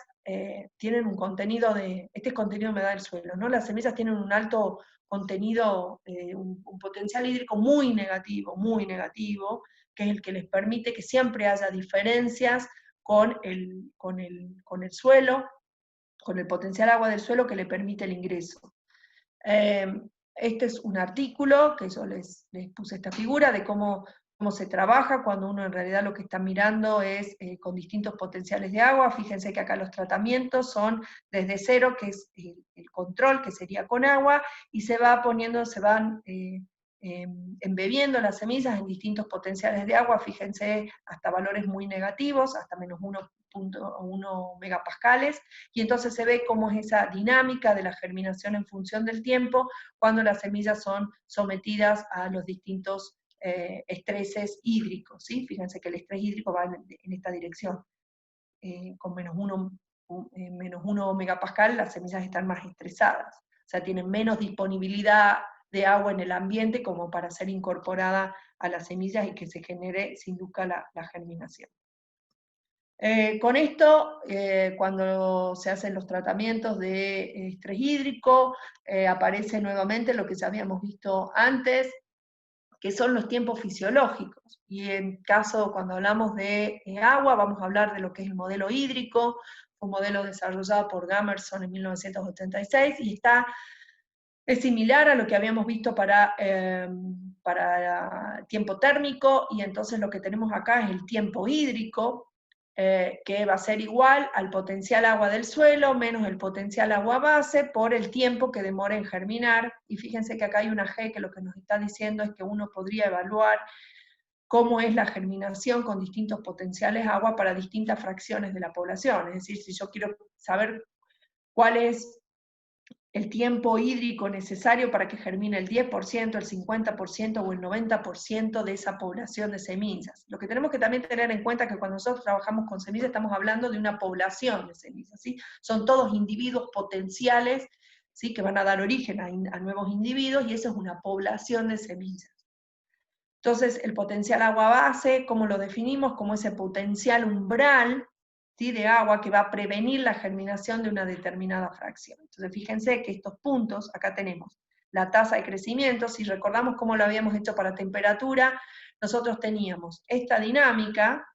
tienen un contenido este es contenido de humedad del suelo, ¿no? Las semillas tienen un alto contenido, un potencial hídrico muy negativo, que es el que les permite que siempre haya diferencias con el suelo, con el potencial agua del suelo que le permite el ingreso. Este es un artículo que yo les puse esta figura de cómo se trabaja cuando uno en realidad lo que está mirando es con distintos potenciales de agua. Fíjense que acá los tratamientos son desde cero, que es el control, que sería con agua, y se van embebiendo las semillas en distintos potenciales de agua, fíjense, hasta valores muy negativos, hasta menos 1.1 megapascales, y entonces se ve cómo es esa dinámica de la germinación en función del tiempo, cuando las semillas son sometidas a los distintos estreses hídricos, ¿sí? Fíjense que el estrés hídrico va en esta dirección, con menos 1 megapascal las semillas están más estresadas, o sea, tienen menos disponibilidad de agua en el ambiente como para ser incorporada a las semillas y que se induzca la germinación. Con esto, cuando se hacen los tratamientos de estrés hídrico, aparece nuevamente lo que ya habíamos visto antes, que son los tiempos fisiológicos. Y en caso, cuando hablamos de agua, vamos a hablar de lo que es el modelo hídrico, un modelo desarrollado por Gamerson en 1986, y es similar a lo que habíamos visto para tiempo térmico, y entonces lo que tenemos acá es el tiempo hídrico, que va a ser igual al potencial agua del suelo menos el potencial agua base por el tiempo que demora en germinar. Y fíjense que acá hay una G que lo que nos está diciendo es que uno podría evaluar cómo es la germinación con distintos potenciales agua para distintas fracciones de la población. Es decir, si yo quiero saber cuál es el tiempo hídrico necesario para que germine el 10%, el 50% o el 90% de esa población de semillas. Lo que tenemos que también tener en cuenta es que cuando nosotros trabajamos con semillas estamos hablando de una población de semillas, ¿sí? Son todos individuos potenciales, ¿sí? Que van a dar origen a nuevos individuos, y eso es una población de semillas. Entonces, el potencial agua base, ¿cómo lo definimos? Como ese potencial umbral, ¿sí? De agua que va a prevenir la germinación de una determinada fracción. Entonces, fíjense que estos puntos, acá tenemos la tasa de crecimiento. Si recordamos cómo lo habíamos hecho para temperatura, nosotros teníamos esta dinámica.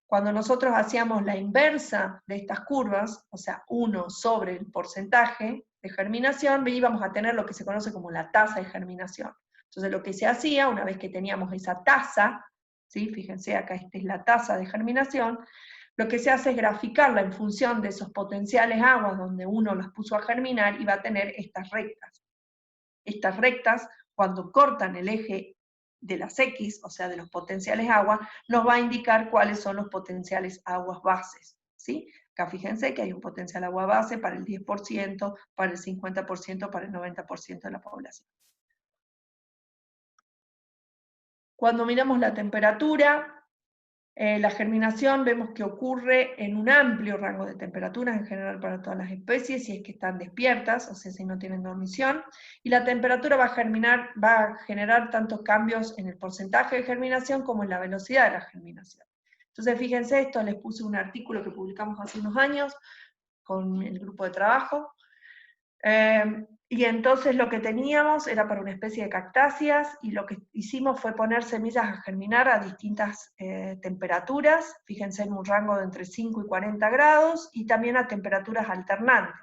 Cuando nosotros hacíamos la inversa de estas curvas, o sea, 1 sobre el porcentaje de germinación, íbamos a tener lo que se conoce como la tasa de germinación. Entonces lo que se hacía, una vez que teníamos esa tasa, ¿sí? Fíjense acá, esta es la tasa de germinación, lo que se hace es graficarla en función de esos potenciales aguas donde uno las puso a germinar, y va a tener estas rectas. Estas rectas, cuando cortan el eje de las X, o sea, de los potenciales agua, nos va a indicar cuáles son los potenciales aguas bases, ¿sí? Acá fíjense que hay un potencial agua base para el 10%, para el 50%, para el 90% de la población. Cuando miramos la temperatura, la germinación vemos que ocurre en un amplio rango de temperaturas, en general para todas las especies, si es que están despiertas, o sea, si no tienen dormición, y la temperatura va a generar tantos cambios en el porcentaje de germinación como en la velocidad de la germinación. Entonces, fíjense, esto les puse un artículo que publicamos hace unos años con el grupo de trabajo, y entonces lo que teníamos era para una especie de cactáceas, y lo que hicimos fue poner semillas a germinar a distintas temperaturas, fíjense en un rango de entre 5 y 40 grados, y también a temperaturas alternantes.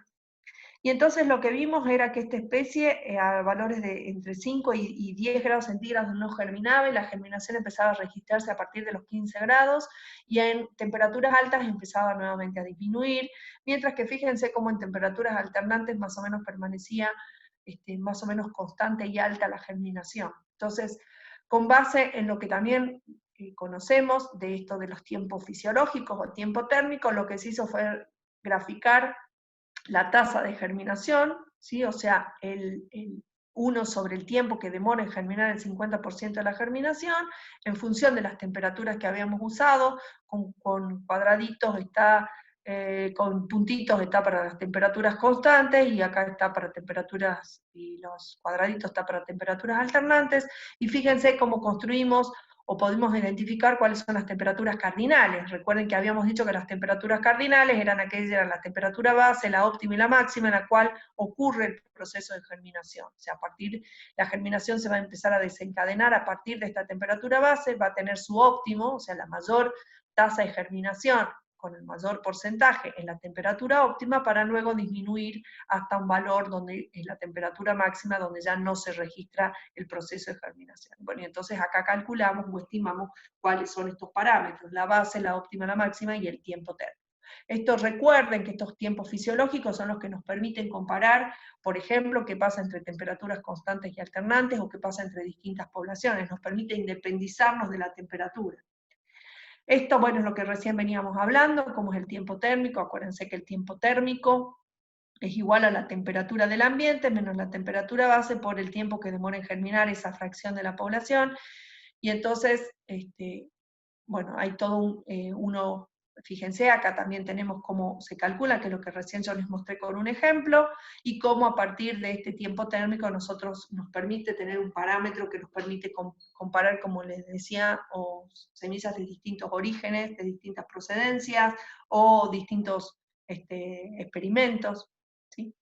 Y entonces lo que vimos era que esta especie, a valores de entre 5 y 10 grados centígrados no germinaba, y la germinación empezaba a registrarse a partir de los 15 grados, y en temperaturas altas empezaba nuevamente a disminuir, mientras que fíjense cómo en temperaturas alternantes más o menos permanecía más o menos constante y alta la germinación. Entonces, con base en lo que también conocemos de esto de los tiempos fisiológicos o tiempo térmico, lo que se hizo fue graficar la tasa de germinación, ¿sí? O sea, 1 sobre el tiempo que demora en germinar el 50% de la germinación, en función de las temperaturas que habíamos usado, con cuadraditos está, con puntitos está para las temperaturas constantes, y acá está para temperaturas, y los cuadraditos está para temperaturas alternantes, y fíjense cómo construimos o podemos identificar cuáles son las temperaturas cardinales. Recuerden que habíamos dicho que las temperaturas cardinales eran la temperatura base, la óptima y la máxima, en la cual ocurre el proceso de germinación. O sea, la germinación se va a empezar a desencadenar a partir de esta temperatura base, va a tener su óptimo, o sea, la mayor tasa de germinación con el mayor porcentaje en la temperatura óptima, para luego disminuir hasta un valor donde es la temperatura máxima, donde ya no se registra el proceso de germinación. Bueno, y entonces acá calculamos o estimamos cuáles son estos parámetros: la base, la óptima, la máxima y el tiempo térmico. Recuerden que estos tiempos fisiológicos son los que nos permiten comparar, por ejemplo, qué pasa entre temperaturas constantes y alternantes, o qué pasa entre distintas poblaciones, nos permite independizarnos de la temperatura. Esto, bueno, es lo que recién veníamos hablando, cómo es el tiempo térmico. Acuérdense que el tiempo térmico es igual a la temperatura del ambiente menos la temperatura base por el tiempo que demora en germinar esa fracción de la población. Y entonces, bueno, hay todo fíjense, acá también tenemos cómo se calcula, que es lo que recién yo les mostré con un ejemplo, y cómo a partir de este tiempo térmico nos permite tener un parámetro que nos permite comparar, como les decía, o semillas de distintos orígenes, de distintas procedencias, o distintos experimentos, ¿sí?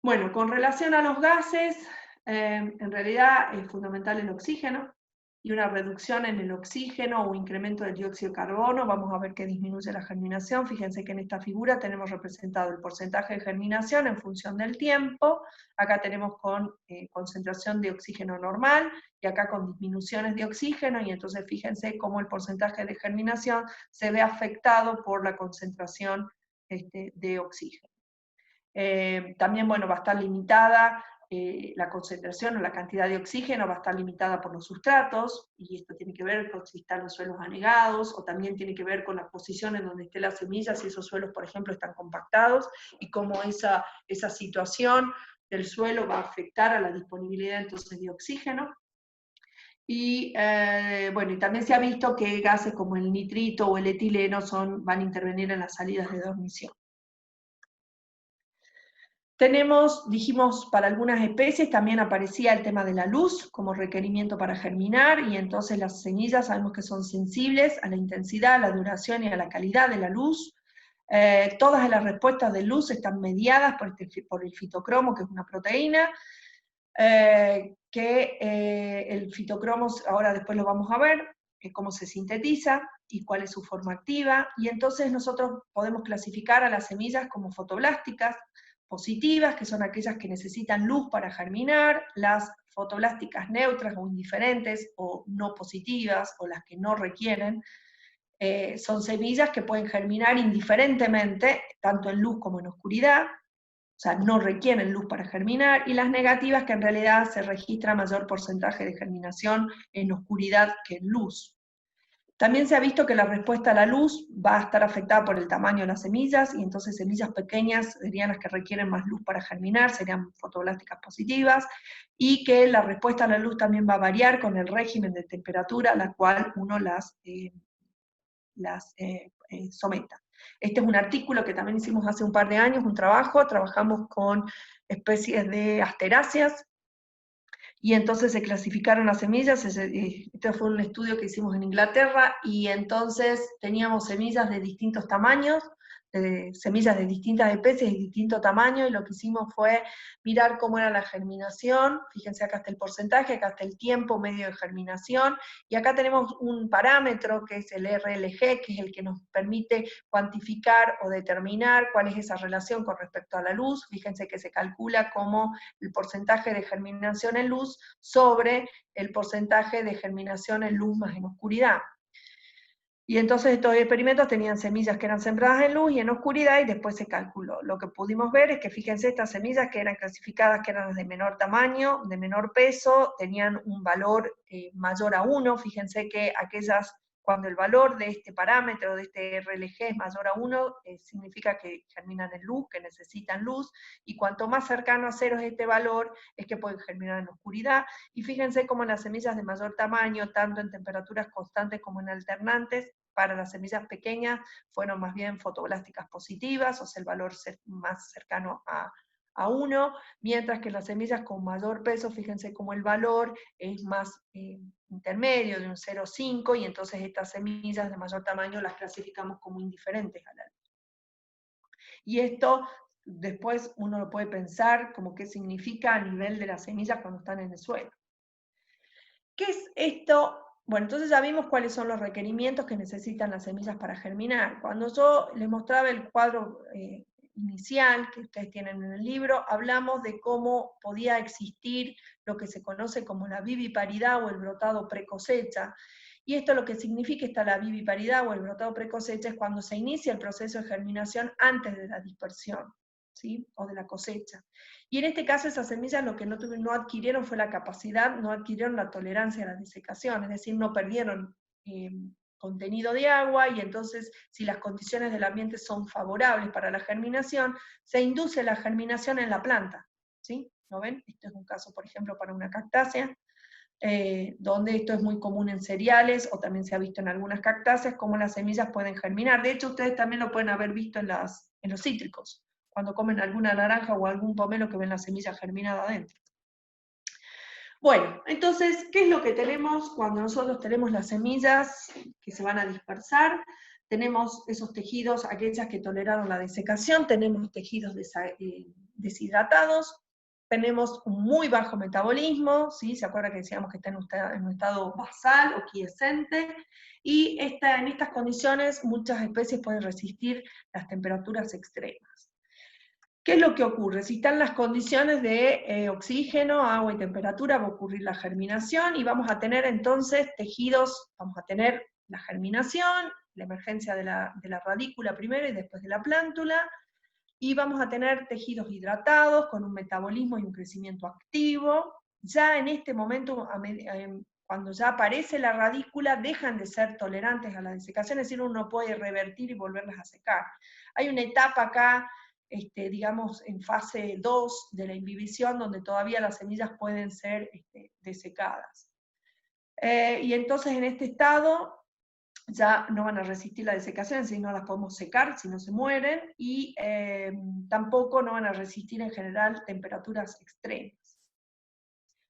Bueno, con relación a los gases, en realidad es fundamental el oxígeno, y una reducción en el oxígeno o incremento del dióxido de carbono, vamos a ver que disminuye la germinación. Fíjense que en esta figura tenemos representado el porcentaje de germinación en función del tiempo, acá tenemos con concentración de oxígeno normal, y acá con disminuciones de oxígeno, y entonces fíjense cómo el porcentaje de germinación se ve afectado por la concentración de oxígeno. También, bueno, va a estar limitada la concentración o la cantidad de oxígeno, va a estar limitada por los sustratos, y esto tiene que ver con si están los suelos anegados, o también tiene que ver con la posición en donde esté la semilla, si esos suelos, por ejemplo, están compactados, y cómo esa situación del suelo va a afectar a la disponibilidad entonces de oxígeno. Y bueno, y también se ha visto que gases como el nitrito o el etileno van a intervenir en las salidas de dormición. Dijimos, para algunas especies también aparecía el tema de la luz como requerimiento para germinar, y entonces las semillas sabemos que son sensibles a la intensidad, a la duración y a la calidad de la luz. Todas las respuestas de luz están mediadas por el fitocromo, que es una proteína, el fitocromo, ahora después lo vamos a ver, cómo se sintetiza y cuál es su forma activa, y entonces nosotros podemos clasificar a las semillas como fotoblásticas, positivas, que son aquellas que necesitan luz para germinar, las fotoblásticas neutras o indiferentes o no positivas, o las que no requieren, son semillas que pueden germinar indiferentemente, tanto en luz como en oscuridad, o sea, no requieren luz para germinar, y las negativas, que en realidad se registra mayor porcentaje de germinación en oscuridad que en luz. También se ha visto que la respuesta a la luz va a estar afectada por el tamaño de las semillas, y entonces semillas pequeñas serían las que requieren más luz para germinar, serían fotoblásticas positivas, y que la respuesta a la luz también va a variar con el régimen de temperatura a la cual uno las someta. Este es un artículo que también hicimos hace un par de años, trabajamos con especies de asteráceas, y entonces se clasificaron las semillas. Este fue un estudio que hicimos en Inglaterra, y entonces teníamos semillas de distintos tamaños, semillas de distintas especies y distinto tamaño, y lo que hicimos fue mirar cómo era la germinación. Fíjense, acá está el porcentaje, acá está el tiempo medio de germinación, y acá tenemos un parámetro que es el RLG, que es el que nos permite cuantificar o determinar cuál es esa relación con respecto a la luz. Fíjense que se calcula como el porcentaje de germinación en luz sobre el porcentaje de germinación en luz más en oscuridad. Y entonces estos experimentos tenían semillas que eran sembradas en luz y en oscuridad, y después se calculó. Lo que pudimos ver es que, fíjense, estas semillas que eran clasificadas, que eran las de menor tamaño, de menor peso, tenían un valor mayor a 1. Fíjense que aquellas Cuando el valor de este parámetro, de este RLG es mayor a 1, significa que germinan en luz, que necesitan luz, y cuanto más cercano a 0 es este valor, es que pueden germinar en oscuridad. Y fíjense cómo las semillas de mayor tamaño, tanto en temperaturas constantes como en alternantes, para las semillas pequeñas fueron más bien fotoblásticas positivas, o sea, el valor más cercano a 1, mientras que las semillas con mayor peso, fíjense cómo el valor es más intermedio, de un 0,5, y entonces estas semillas de mayor tamaño las clasificamos como indiferentes a la luz. Y esto después uno lo puede pensar como qué significa a nivel de las semillas cuando están en el suelo. ¿Qué es esto? Bueno, entonces ya vimos cuáles son los requerimientos que necesitan las semillas para germinar. Cuando yo les mostraba el cuadro inicial que ustedes tienen en el libro, hablamos de cómo podía existir lo que se conoce como la viviparidad o el brotado precosecha. Y esto lo que significa la viviparidad o el brotado precosecha es cuando se inicia el proceso de germinación antes de la dispersión, ¿sí? O de la cosecha. Y en este caso esas semillas lo que no adquirieron fue la capacidad, no adquirieron la tolerancia a la desecación, es decir, no perdieron contenido de agua, y entonces si las condiciones del ambiente son favorables para la germinación, se induce la germinación en la planta, ¿sí? ¿Lo ven? Este es un caso, por ejemplo, para una cactácea, donde esto es muy común en cereales, o también se ha visto en algunas cactáceas, cómo las semillas pueden germinar. De hecho, ustedes también lo pueden haber visto en los cítricos, cuando comen alguna naranja o algún pomelo que ven la semilla germinada adentro. Bueno, entonces, ¿qué es lo que tenemos cuando nosotros tenemos las semillas que se van a dispersar? Tenemos esos tejidos, aquellas que toleraron la desecación, tenemos tejidos deshidratados, tenemos un muy bajo metabolismo, ¿sí? ¿Se acuerdan que decíamos que está en un estado basal o quiescente? Y en estas condiciones muchas especies pueden resistir las temperaturas extremas. ¿Qué es lo que ocurre? Si están las condiciones de oxígeno, agua y temperatura, va a ocurrir la germinación, y vamos a tener entonces tejidos, vamos a tener la germinación, la emergencia de la radícula primero y después de la plántula, y vamos a tener tejidos hidratados con un metabolismo y un crecimiento activo. Ya en este momento, cuando ya aparece la radícula, dejan de ser tolerantes a la desecación, es decir, uno puede revertir y volverlas a secar. Hay una etapa acá, digamos, en fase 2 de la imbibición, donde todavía las semillas pueden ser desecadas. Y entonces en este estado ya no van a resistir la desecación, si no las podemos secar, si no se mueren, y tampoco no van a resistir en general temperaturas extremas.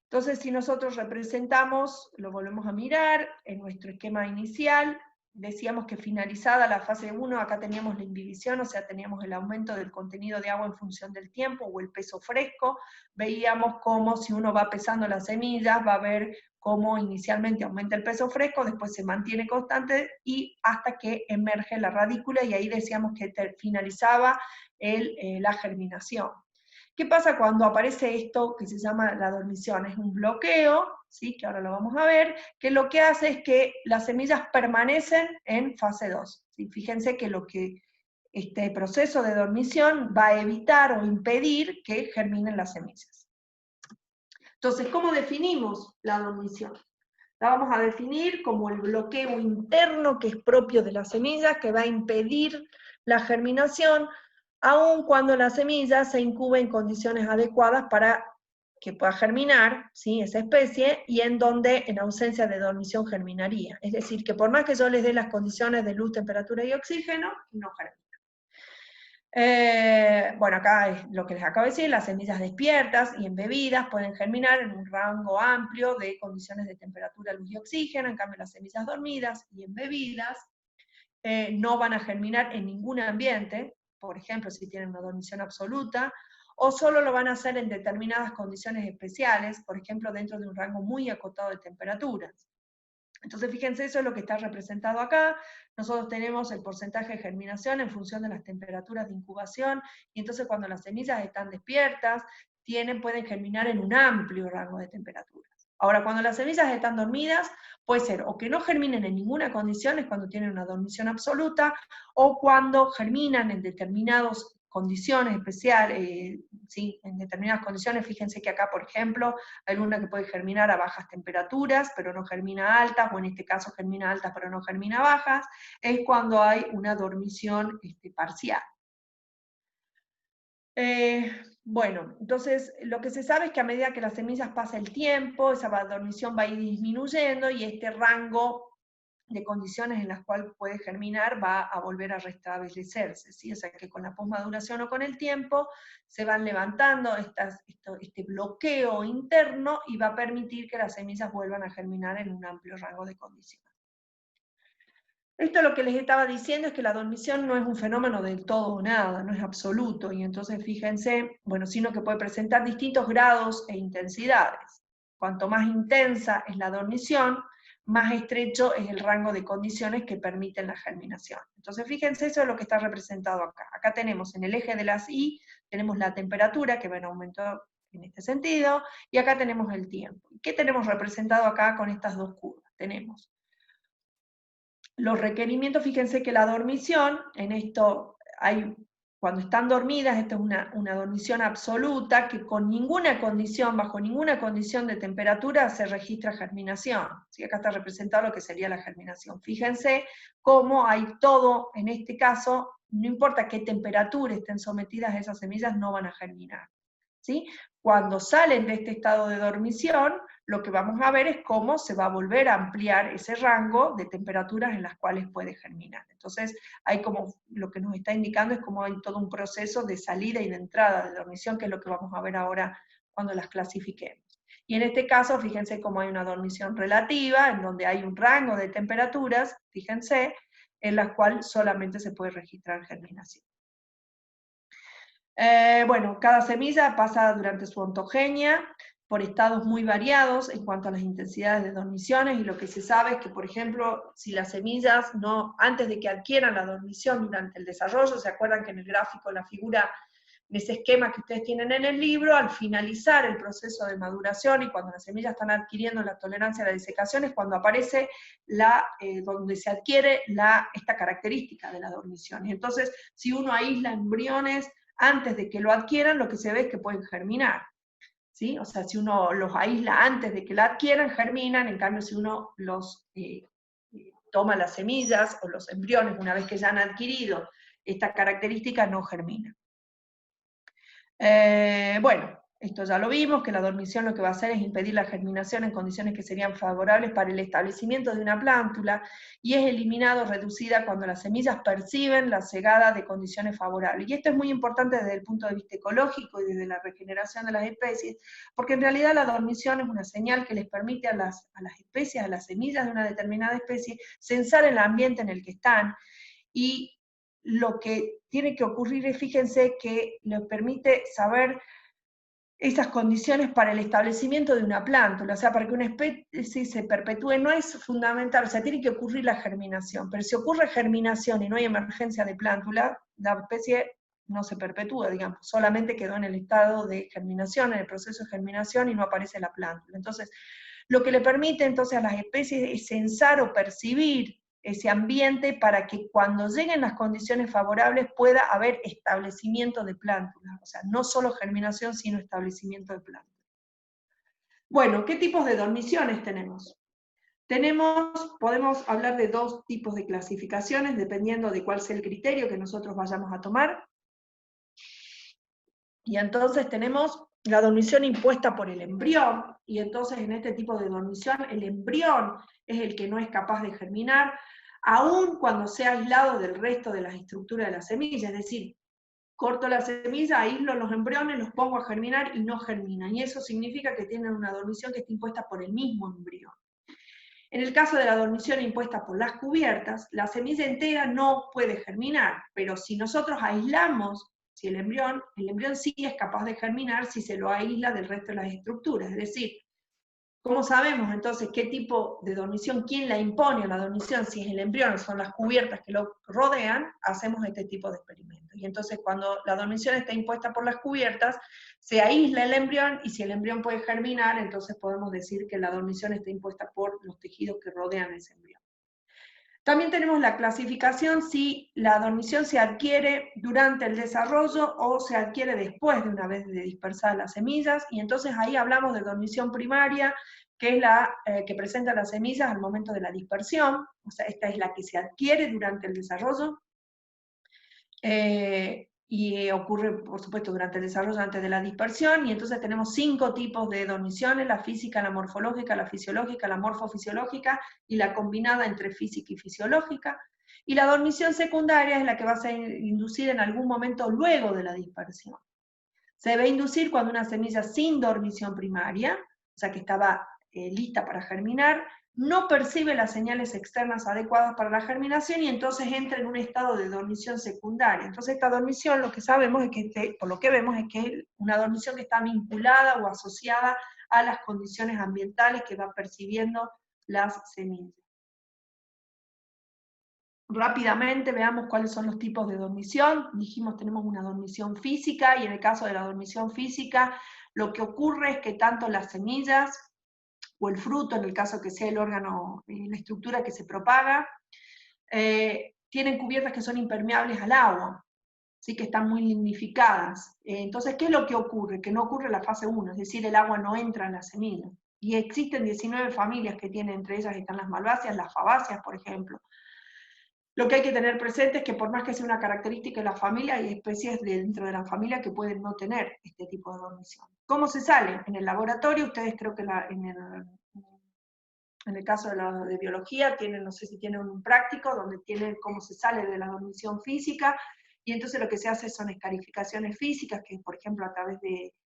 Entonces, si nosotros representamos, lo volvemos a mirar, en nuestro esquema inicial, decíamos que finalizada la fase 1, acá teníamos la imbibición, o sea, teníamos el aumento del contenido de agua en función del tiempo, o el peso fresco. Veíamos cómo si uno va pesando las semillas, va a ver cómo inicialmente aumenta el peso fresco, después se mantiene constante, y hasta que emerge la radícula, y ahí decíamos que finalizaba la germinación. ¿Qué pasa cuando aparece esto que se llama la dormición? Es un bloqueo, ¿sí? Que ahora lo vamos a ver, que lo que hace es que las semillas permanecen en fase 2. ¿Sí? Fíjense que este proceso de dormición va a evitar o impedir que germinen las semillas. Entonces, ¿cómo definimos la dormición? La vamos a definir como el bloqueo interno que es propio de las semillas, que va a impedir la germinación, aun cuando la semilla se incube en condiciones adecuadas para que pueda germinar, ¿sí? Esa especie, y en donde en ausencia de dormición germinaría. Es decir, que por más que yo les dé las condiciones de luz, temperatura y oxígeno, no germina. Bueno, acá es lo que les acabo de decir, las semillas despiertas y embebidas pueden germinar en un rango amplio de condiciones de temperatura, luz y oxígeno. En cambio las semillas dormidas y embebidas no van a germinar en ningún ambiente, por ejemplo si tienen una dormición absoluta, o solo lo van a hacer en determinadas condiciones especiales, por ejemplo dentro de un rango muy acotado de temperaturas. Entonces fíjense, eso es lo que está representado acá. Nosotros tenemos el porcentaje de germinación en función de las temperaturas de incubación, y entonces cuando las semillas están despiertas, pueden germinar en un amplio rango de temperaturas. Ahora, cuando las semillas están dormidas, puede ser o que no germinen en ninguna condición, es cuando tienen una dormición absoluta, o cuando germinan en determinadas condiciones especiales, ¿sí? En determinadas condiciones, fíjense que acá, por ejemplo, hay una que puede germinar a bajas temperaturas, pero no germina altas, o en este caso germina altas, pero no germina bajas, es cuando hay una dormición parcial. Bueno, entonces lo que se sabe es que a medida que las semillas pasa el tiempo, esa dormición va a ir disminuyendo y este rango de condiciones en las cuales puede germinar va a volver a restablecerse, ¿sí? O sea que con la posmaduración o con el tiempo se van levantando este bloqueo interno y va a permitir que las semillas vuelvan a germinar en un amplio rango de condiciones. Esto lo que les estaba diciendo es que la dormición no es un fenómeno del todo o nada, no es absoluto, y entonces fíjense, bueno, sino que puede presentar distintos grados e intensidades. Cuanto más intensa es la dormición, más estrecho es el rango de condiciones que permiten la germinación. Entonces fíjense, eso es lo que está representado acá. Acá tenemos en el eje de las Y, tenemos la temperatura que va en aumento en este sentido, y acá tenemos el tiempo. ¿Qué tenemos representado acá con estas dos curvas? Tenemos los requerimientos, fíjense que la dormición, en esto cuando están dormidas, esta es una dormición absoluta, que con ninguna condición, bajo ninguna condición de temperatura, se registra germinación. ¿Sí? Acá está representado lo que sería la germinación. Fíjense cómo hay todo, en este caso, no importa qué temperatura estén sometidas esas semillas, no van a germinar. ¿Sí? Cuando salen de este estado de dormición, lo que vamos a ver es cómo se va a volver a ampliar ese rango de temperaturas en las cuales puede germinar. Entonces, hay como, lo que nos está indicando es como hay todo un proceso de salida y de entrada de dormición, que es lo que vamos a ver ahora cuando las clasifiquemos. Y en este caso, fíjense cómo hay una dormición relativa, en donde hay un rango de temperaturas, fíjense, en la cual solamente se puede registrar germinación. Bueno, cada semilla pasa durante su ontogenia por estados muy variados en cuanto a las intensidades de dormiciones, y lo que se sabe es que, por ejemplo, si las semillas antes de que adquieran la dormición durante el desarrollo, ¿se acuerdan que en el gráfico, la figura, en ese esquema que ustedes tienen en el libro, al finalizar el proceso de maduración y cuando las semillas están adquiriendo la tolerancia a la desecación, es cuando aparece donde se adquiere esta característica de la dormición? Y entonces, si uno aísla embriones antes de que lo adquieran, lo que se ve es que pueden germinar, ¿sí? O sea, si uno los aísla antes de que la adquieran, germinan. En cambio, si uno toma las semillas o los embriones una vez que ya han adquirido esta característica, no germinan. Bueno, esto ya lo vimos, que la dormición lo que va a hacer es impedir la germinación en condiciones que serían favorables para el establecimiento de una plántula, y es eliminada o reducida cuando las semillas perciben la llegada de condiciones favorables. Y esto es muy importante desde el punto de vista ecológico y desde la regeneración de las especies, porque en realidad la dormición es una señal que les permite a las especies, a las semillas de una determinada especie, censar el ambiente en el que están, y lo que tiene que ocurrir es, fíjense, que les permite saber esas condiciones para el establecimiento de una plántula. O sea, para que una especie se perpetúe no es fundamental, o sea, tiene que ocurrir la germinación, pero si ocurre germinación y no hay emergencia de plántula, la especie no se perpetúa, digamos, solamente quedó en el estado de germinación, en el proceso de germinación, y no aparece la plántula. Entonces, lo que le permite entonces a las especies es censar o percibir ese ambiente para que cuando lleguen las condiciones favorables pueda haber establecimiento de plántulas, o sea, no solo germinación, sino establecimiento de plántulas. Bueno, ¿qué tipos de dormiciones tenemos? Podemos hablar de dos tipos de clasificaciones, dependiendo de cuál sea el criterio que nosotros vayamos a tomar. Y entonces tenemos la dormición impuesta por el embrión, y entonces en este tipo de dormición el embrión es el que no es capaz de germinar, aun cuando sea aislado del resto de las estructuras de la semilla. Es decir, corto la semilla, aíslo los embriones, los pongo a germinar y no germinan, y eso significa que tienen una dormición que está impuesta por el mismo embrión. En el caso de la dormición impuesta por las cubiertas, la semilla entera no puede germinar, pero si nosotros aislamos, si el embrión sí es capaz de germinar si se lo aísla del resto de las estructuras. Es decir, ¿cómo sabemos entonces qué tipo de dormición, quién la impone a la dormición? Si es el embrión o son las cubiertas que lo rodean, hacemos este tipo de experimentos. Y entonces cuando la dormición está impuesta por las cubiertas, se aísla el embrión, y si el embrión puede germinar, entonces podemos decir que la dormición está impuesta por los tejidos que rodean ese embrión. También tenemos la clasificación si la dormición se adquiere durante el desarrollo o se adquiere después de una vez de dispersadas las semillas, y entonces ahí hablamos de dormición primaria, que es la que presenta las semillas al momento de la dispersión, o sea, esta es la que se adquiere durante el desarrollo, y ocurre, por supuesto, durante el desarrollo antes de la dispersión, y entonces tenemos 5 tipos de dormiciones: la física, la morfológica, la fisiológica, la morfofisiológica y la combinada entre física y fisiológica. Y la dormición secundaria es la que va a ser inducida en algún momento luego de la dispersión. Se debe inducir cuando una semilla sin dormición primaria, o sea que estaba lista para germinar, no percibe las señales externas adecuadas para la germinación y entonces entra en un estado de dormición secundaria. Entonces esta dormición, lo que sabemos es que, por lo que vemos, es que es una dormición que está vinculada o asociada a las condiciones ambientales que van percibiendo las semillas. Rápidamente veamos cuáles son los tipos de dormición. Dijimos, tenemos una dormición física, y en el caso de la dormición física, lo que ocurre es que tanto las semillas o el fruto, en el caso que sea el órgano, la estructura que se propaga, tienen cubiertas que son impermeables al agua, ¿sí? Que están muy lignificadas. Entonces, ¿qué es lo que ocurre? Que no ocurre la fase 1, es decir, el agua no entra en la semilla. Y existen 19 familias que tienen, entre ellas están las malváceas, las fabáceas, por ejemplo. Lo que hay que tener presente es que por más que sea una característica de la familia, hay especies dentro de la familia que pueden no tener este tipo de dormición. ¿Cómo se sale? En el laboratorio, ustedes creo que en el caso de biología, tienen, no sé si tienen un práctico, donde tienen cómo se sale de la dormición física, y entonces lo que se hace son escarificaciones físicas, que por ejemplo a través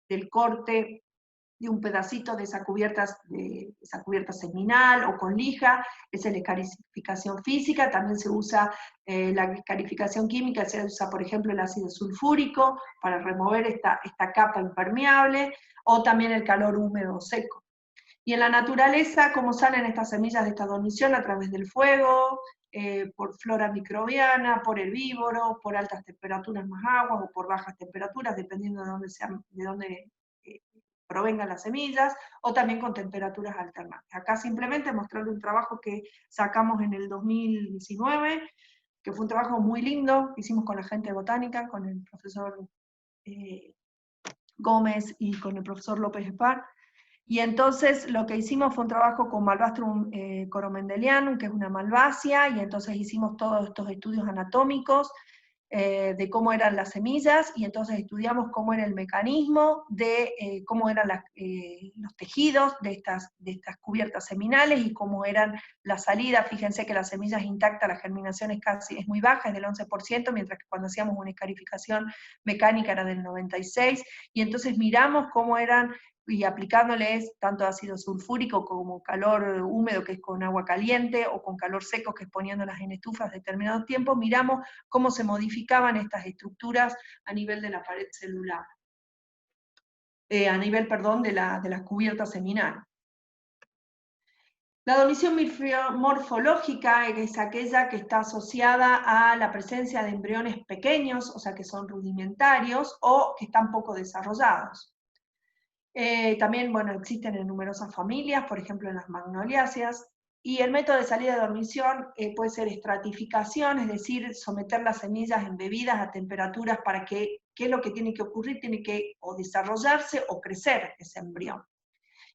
del corte de un pedacito de esa cubierta seminal o con lija, esa es la escarificación física. También se usa la escarificación química, se usa por ejemplo el ácido sulfúrico para remover esta capa impermeable, o también el calor húmedo o seco. Y en la naturaleza, ¿cómo salen estas semillas de esta dormición? A través del fuego, por flora microbiana, por herbívoros, por altas temperaturas más aguas o por bajas temperaturas, dependiendo de dónde provengan las semillas, o también con temperaturas alternantes. Acá simplemente mostrarle un trabajo que sacamos en el 2019, que fue un trabajo muy lindo, que hicimos con la gente de botánica, con el profesor Gómez y con el profesor López Espar. Y entonces lo que hicimos fue un trabajo con Malvastrum coromendelianum, que es una malvacia, y entonces hicimos todos estos estudios anatómicos de cómo eran las semillas, y entonces estudiamos cómo era el mecanismo de cómo eran los tejidos de estas cubiertas seminales y cómo eran las salidas. Fíjense que las semillas intactas, la germinación es muy baja, es del 11%, mientras que cuando hacíamos una escarificación mecánica era del 96%, y entonces miramos cómo eran, y aplicándoles tanto ácido sulfúrico como calor húmedo, que es con agua caliente, o con calor seco, que es poniéndolas en estufas determinados tiempos, miramos cómo se modificaban estas estructuras a nivel de la pared celular, a nivel, perdón, de las cubiertas seminales. La dormición morfológica es aquella que está asociada a la presencia de embriones pequeños, o sea que son rudimentarios o que están poco desarrollados. También, bueno, existen en numerosas familias, por ejemplo en las magnoliáceas, y el método de salida de dormición puede ser estratificación, es decir, someter las semillas embebidas a temperaturas para que, ¿qué es lo que tiene que ocurrir? Tiene que o desarrollarse o crecer ese embrión.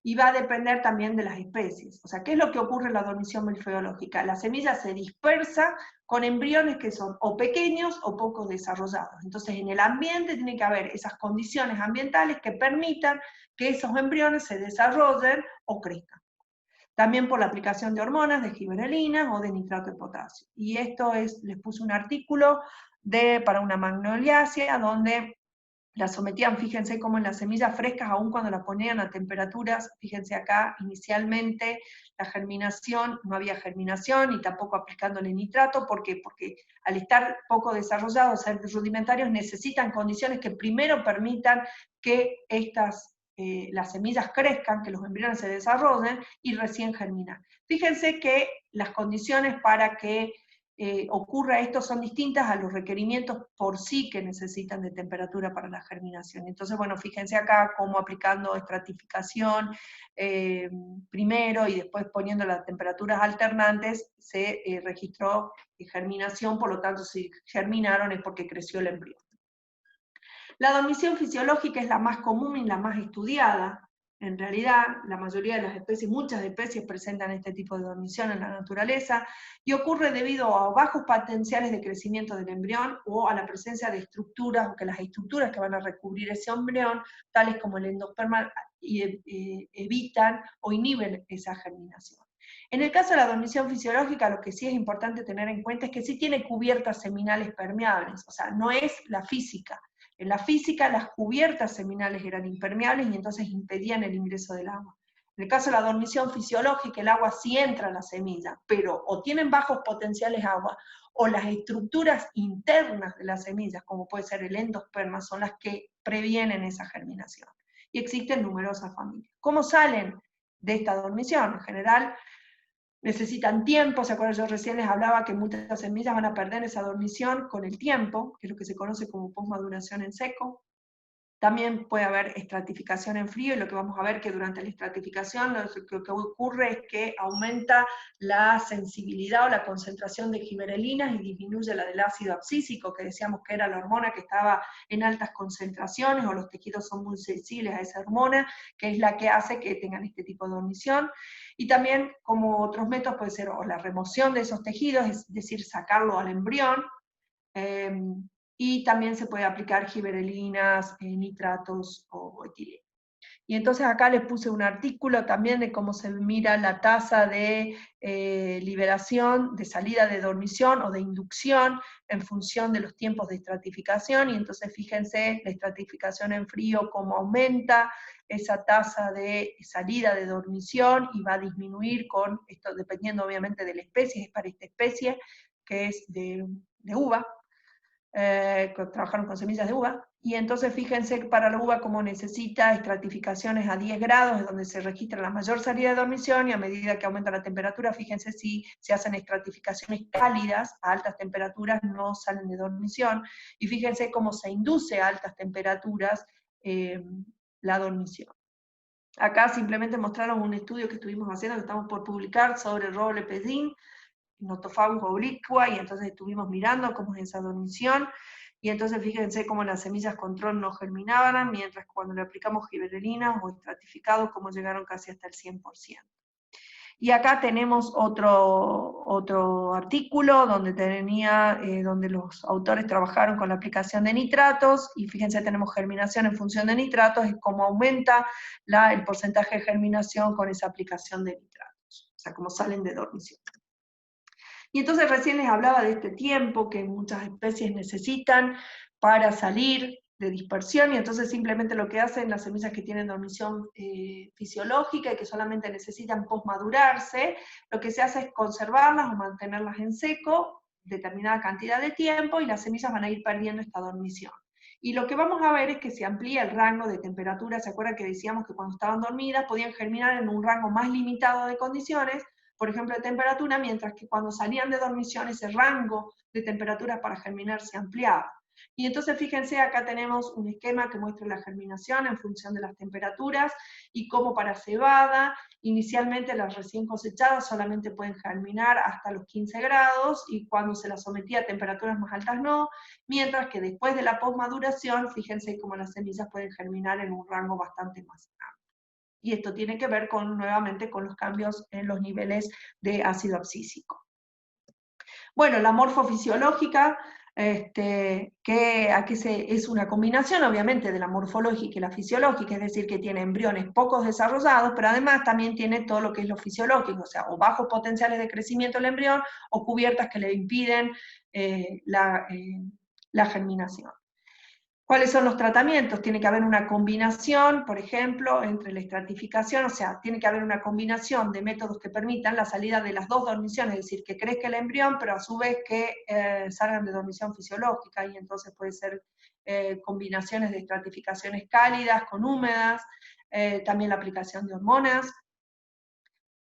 Y va a depender también de las especies. O sea, ¿qué es lo que ocurre en la dormición morfológica? La semilla se dispersa con embriones que son o pequeños o poco desarrollados. Entonces, en el ambiente tiene que haber esas condiciones ambientales que permitan que esos embriones se desarrollen o crezcan. También por la aplicación de hormonas, de gibberelinas o de nitrato de potasio. Y esto les puse un artículo para una magnoliácea donde la sometían, fíjense cómo en las semillas frescas, aún cuando la ponían a temperaturas, fíjense acá, inicialmente la germinación, no había germinación, y tampoco aplicándole nitrato. ¿Por qué? Porque al estar poco desarrollados, ser rudimentarios, necesitan condiciones que primero permitan que las semillas crezcan, que los embriones se desarrollen y recién germinan. Fíjense que las condiciones para que ocurra esto son distintas a los requerimientos por sí que necesitan de temperatura para la germinación. Entonces, bueno, fíjense acá cómo aplicando estratificación primero y después poniendo las temperaturas alternantes se registró germinación, por lo tanto si germinaron es porque creció el embrión. La dormición fisiológica es la más común y la más estudiada. En realidad, la mayoría de las especies, muchas especies presentan este tipo de dormición en la naturaleza y ocurre debido a bajos potenciales de crecimiento del embrión o a la presencia de estructuras, o que las estructuras que van a recubrir ese embrión, tales como el endosperma, evitan o inhiben esa germinación. En el caso de la dormición fisiológica, lo que sí es importante tener en cuenta es que sí tiene cubiertas seminales permeables, o sea, no es la física. En la física las cubiertas seminales eran impermeables y entonces impedían el ingreso del agua. En el caso de la dormición fisiológica, el agua sí entra a la semilla, pero o tienen bajos potenciales de agua, o las estructuras internas de las semillas, como puede ser el endosperma, son las que previenen esa germinación. Y existen numerosas familias. ¿Cómo salen de esta dormición? En general, necesitan tiempo. ¿Se acuerdan? Yo recién les hablaba que muchas semillas van a perder esa dormición con el tiempo, que es lo que se conoce como posmaduración en seco. También puede haber estratificación en frío, y lo que vamos a ver que durante la estratificación lo que ocurre es que aumenta la sensibilidad o la concentración de giberelinas y disminuye la del ácido abscísico, que decíamos que era la hormona que estaba en altas concentraciones, o los tejidos son muy sensibles a esa hormona, que es la que hace que tengan este tipo de dormición. Y también, como otros métodos, puede ser o la remoción de esos tejidos, es decir, sacarlo al embrión, y también se puede aplicar giberelinas, nitratos o etileno. Y entonces acá les puse un artículo también de cómo se mira la tasa de liberación, de salida de dormición o de inducción en función de los tiempos de estratificación, y entonces fíjense la estratificación en frío, cómo aumenta esa tasa de salida de dormición y va a disminuir con esto, dependiendo obviamente de la especie. Es para esta especie que es de uva, trabajaron con semillas de uva, y entonces fíjense para la uva cómo necesita estratificaciones a 10 grados, es donde se registra la mayor salida de dormición, y a medida que aumenta la temperatura, fíjense si se hacen estratificaciones cálidas, a altas temperaturas no salen de dormición, y fíjense cómo se induce a altas temperaturas la dormición. Acá simplemente mostraron un estudio que estuvimos haciendo, que estamos por publicar, sobre roble pedín, Nothofagus obliqua, y entonces estuvimos mirando cómo es esa dormición, y entonces fíjense cómo las semillas control no germinaban, mientras cuando le aplicamos giberelinas o estratificados, cómo llegaron casi hasta el 100%. Y acá tenemos otro artículo donde donde los autores trabajaron con la aplicación de nitratos, y fíjense, tenemos germinación en función de nitratos, y cómo aumenta el porcentaje de germinación con esa aplicación de nitratos, o sea, cómo salen de dormición. Y entonces recién les hablaba de este tiempo que muchas especies necesitan para salir de dispersión, y entonces simplemente lo que hacen las semillas que tienen dormición fisiológica y que solamente necesitan posmadurarse, lo que se hace es conservarlas o mantenerlas en seco determinada cantidad de tiempo, y las semillas van a ir perdiendo esta dormición. Y lo que vamos a ver es que se amplía el rango de temperatura. ¿Se acuerdan que decíamos que cuando estaban dormidas podían germinar en un rango más limitado de condiciones, por ejemplo, de temperatura, mientras que cuando salían de dormición ese rango de temperatura para germinar se ampliaba? Y entonces fíjense, acá tenemos un esquema que muestra la germinación en función de las temperaturas, y cómo para cebada, inicialmente las recién cosechadas solamente pueden germinar hasta los 15 grados, y cuando se las sometía a temperaturas más altas no, mientras que después de la posmaduración, fíjense cómo las semillas pueden germinar en un rango bastante más amplio. Y esto tiene que ver nuevamente con los cambios en los niveles de ácido abscísico. Bueno, la morfofisiológica, es una combinación obviamente de la morfológica y la fisiológica, es decir, que tiene embriones pocos desarrollados, pero además también tiene todo lo que es lo fisiológico, o sea, o bajos potenciales de crecimiento del embrión, o cubiertas que le impiden la germinación. ¿Cuáles son los tratamientos? Tiene que haber una combinación, por ejemplo, entre la estratificación, o sea, tiene que haber una combinación de métodos que permitan la salida de las dos dormiciones, es decir, que crezca el embrión, pero a su vez que salgan de dormición fisiológica, y entonces puede ser combinaciones de estratificaciones cálidas con húmedas, también la aplicación de hormonas.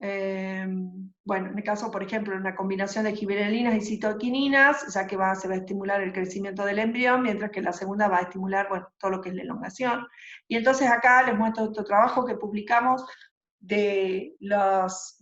Bueno, en el caso, por ejemplo, una combinación de gibberelinas y citoquininas, ya que se va a estimular el crecimiento del embrión, mientras que la segunda va a estimular, bueno, todo lo que es la elongación. Y entonces acá les muestro otro trabajo que publicamos de 6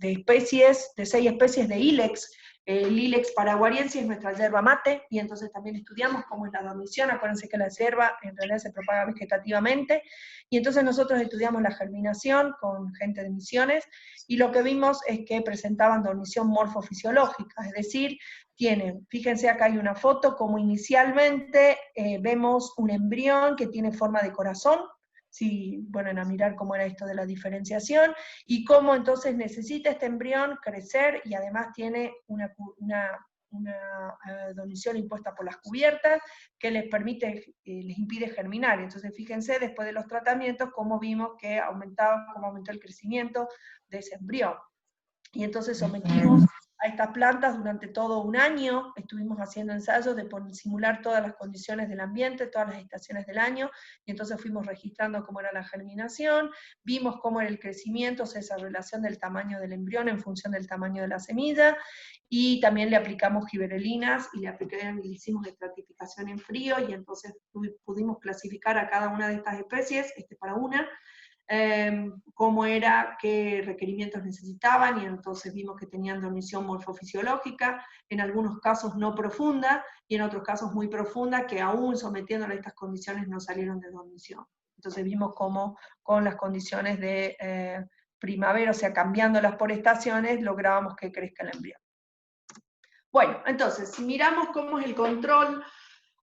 especies de Ilex. El Ilex paraguariensis es nuestra yerba mate, y entonces también estudiamos cómo es la dormición. Acuérdense que la yerba en realidad se propaga vegetativamente, y entonces nosotros estudiamos la germinación con gente de Misiones, y lo que vimos es que presentaban dormición morfofisiológica, es decir, fíjense acá hay una foto, como inicialmente vemos un embrión que tiene forma de corazón, si vuelven a mirar cómo era esto de la diferenciación, y cómo entonces necesita este embrión crecer, y además tiene una dormición impuesta por las cubiertas, que les impide germinar. Entonces fíjense, después de los tratamientos, cómo vimos que cómo aumentó el crecimiento de ese embrión. Y entonces sometimos a estas plantas durante todo un año, estuvimos haciendo ensayos de simular todas las condiciones del ambiente, todas las estaciones del año, y entonces fuimos registrando cómo era la germinación, vimos cómo era el crecimiento, o sea, esa relación del tamaño del embrión en función del tamaño de la semilla, y también le aplicamos gibberelinas, y le hicimos estratificación en frío, y entonces pudimos clasificar a cada una de estas especies, para una, cómo era, qué requerimientos necesitaban, y entonces vimos que tenían dormición morfofisiológica, en algunos casos no profunda, y en otros casos muy profunda, que aún sometiéndole a estas condiciones no salieron de dormición. Entonces vimos cómo con las condiciones de primavera, o sea, cambiándolas por estaciones, lográbamos que crezca el embrión. Bueno, entonces, si miramos cómo es el control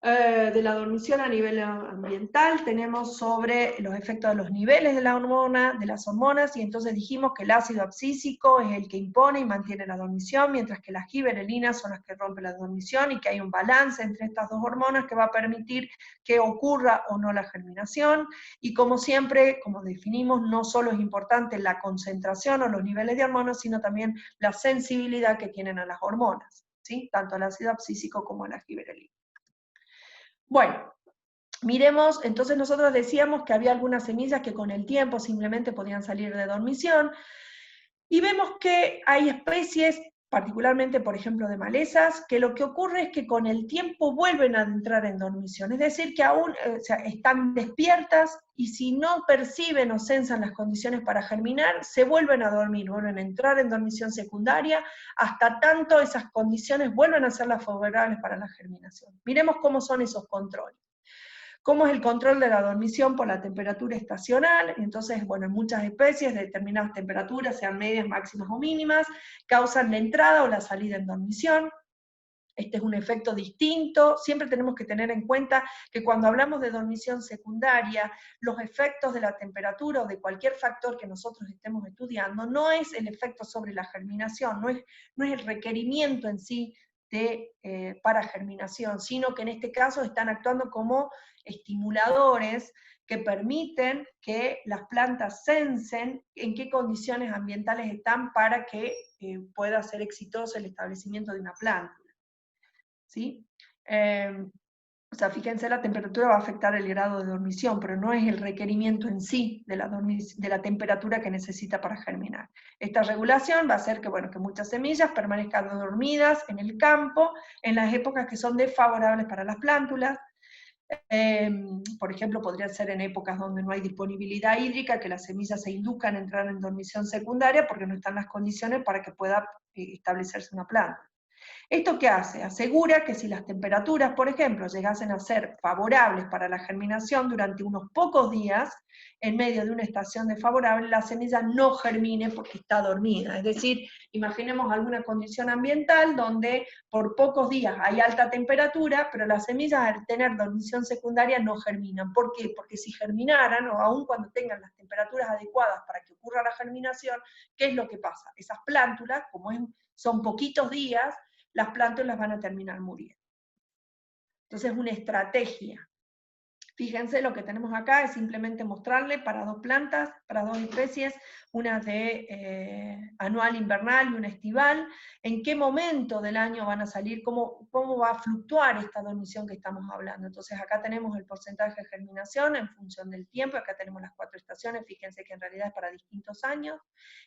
de la dormición a nivel ambiental, tenemos sobre los efectos de los niveles de la hormona, de las hormonas, y entonces dijimos que el ácido abscísico es el que impone y mantiene la dormición, mientras que las gibberelinas son las que rompen la dormición, y que hay un balance entre estas dos hormonas que va a permitir que ocurra o no la germinación. Y como siempre, como definimos, no solo es importante la concentración o los niveles de hormonas, sino también la sensibilidad que tienen a las hormonas, ¿sí? Tanto al ácido abscísico como a la gibberelina. Bueno, miremos, entonces nosotros decíamos que había algunas semillas que con el tiempo simplemente podían salir de dormición, y vemos que hay especies, particularmente por ejemplo de malezas, que lo que ocurre es que con el tiempo vuelven a entrar en dormición, es decir, que aún están despiertas, y si no perciben o sensan las condiciones para germinar, se vuelven a dormir, vuelven a entrar en dormición secundaria, hasta tanto esas condiciones vuelven a ser las favorables para la germinación. Miremos cómo son esos controles. ¿Cómo es el control de la dormición por la temperatura estacional? Entonces, bueno, en muchas especies, determinadas temperaturas, sean medias, máximas o mínimas, causan la entrada o la salida en dormición. Este es un efecto distinto. Siempre tenemos que tener en cuenta que cuando hablamos de dormición secundaria, los efectos de la temperatura o de cualquier factor que nosotros estemos estudiando no es el efecto sobre la germinación, no es el requerimiento en sí para germinación, sino que en este caso están actuando como estimuladores que permiten que las plantas sensen en qué condiciones ambientales están para que pueda ser exitoso el establecimiento de una planta. ¿Sí? O sea, fíjense, la temperatura va a afectar el grado de dormición, pero no es el requerimiento en sí de la temperatura que necesita para germinar. Esta regulación va a hacer que, bueno, que muchas semillas permanezcan dormidas en el campo en las épocas que son desfavorables para las plántulas. Por ejemplo, podría ser en épocas donde no hay disponibilidad hídrica, que las semillas se induzcan a entrar en dormición secundaria porque no están las condiciones para que pueda establecerse una planta. ¿Esto qué hace? Asegura que si las temperaturas, por ejemplo, llegasen a ser favorables para la germinación durante unos pocos días, en medio de una estación desfavorable, la semilla no germine porque está dormida. Es decir, imaginemos alguna condición ambiental donde por pocos días hay alta temperatura, pero las semillas al tener dormición secundaria no germinan. ¿Por qué? Porque si germinaran, o aun cuando tengan las temperaturas adecuadas para que ocurra la germinación, ¿qué es lo que pasa? Esas plántulas, como son poquitos días, las plántulas van a terminar muriendo. Entonces es una estrategia Fíjense, lo que tenemos acá es simplemente mostrarle para dos plantas, para dos especies, una de anual invernal y una estival, en qué momento del año van a salir, cómo va a fluctuar esta dormición que estamos hablando. Entonces acá tenemos el porcentaje de germinación en función del tiempo, acá tenemos las 4 estaciones, fíjense que en realidad es para distintos años,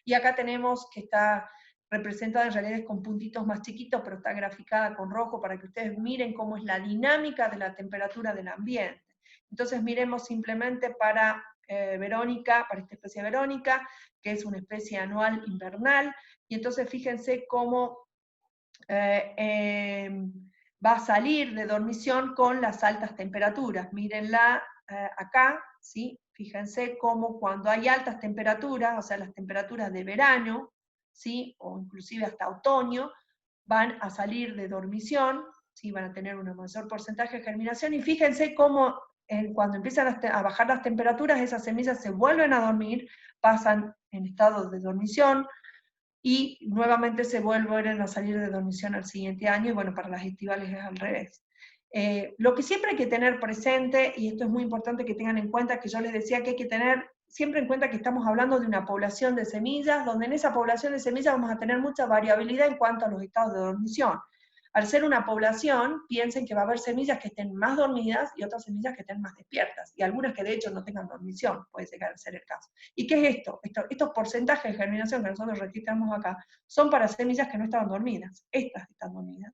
y acá tenemos que está representada en realidad con puntitos más chiquitos, pero está graficada con rojo para que ustedes miren cómo es la dinámica de la temperatura del ambiente. Entonces miremos simplemente para Verónica, para esta especie Verónica, que es una especie anual invernal, y entonces fíjense cómo va a salir de dormición con las altas temperaturas. Mírenla acá, ¿sí? Fíjense cómo cuando hay altas temperaturas, o sea, las temperaturas de verano, ¿sí? O inclusive hasta otoño, van a salir de dormición, ¿sí? Van a tener un mayor porcentaje de germinación, y fíjense cómo cuando empiezan a bajar las temperaturas, esas semillas se vuelven a dormir, pasan en estado de dormición, y nuevamente se vuelven a salir de dormición al siguiente año, y bueno, para las estivales es al revés. Lo que siempre hay que tener presente, y esto es muy importante que tengan en cuenta, que yo les decía que hay que tener siempre en cuenta que estamos hablando de una población de semillas, donde en esa población de semillas vamos a tener mucha variabilidad en cuanto a los estados de dormición. Al ser una población, piensen que va a haber semillas que estén más dormidas y otras semillas que estén más despiertas, y algunas que de hecho no tengan dormición, puede llegar a ser el caso. ¿Y qué es esto? Estos porcentajes de germinación que nosotros registramos acá son para semillas que no estaban dormidas. Estas están dormidas.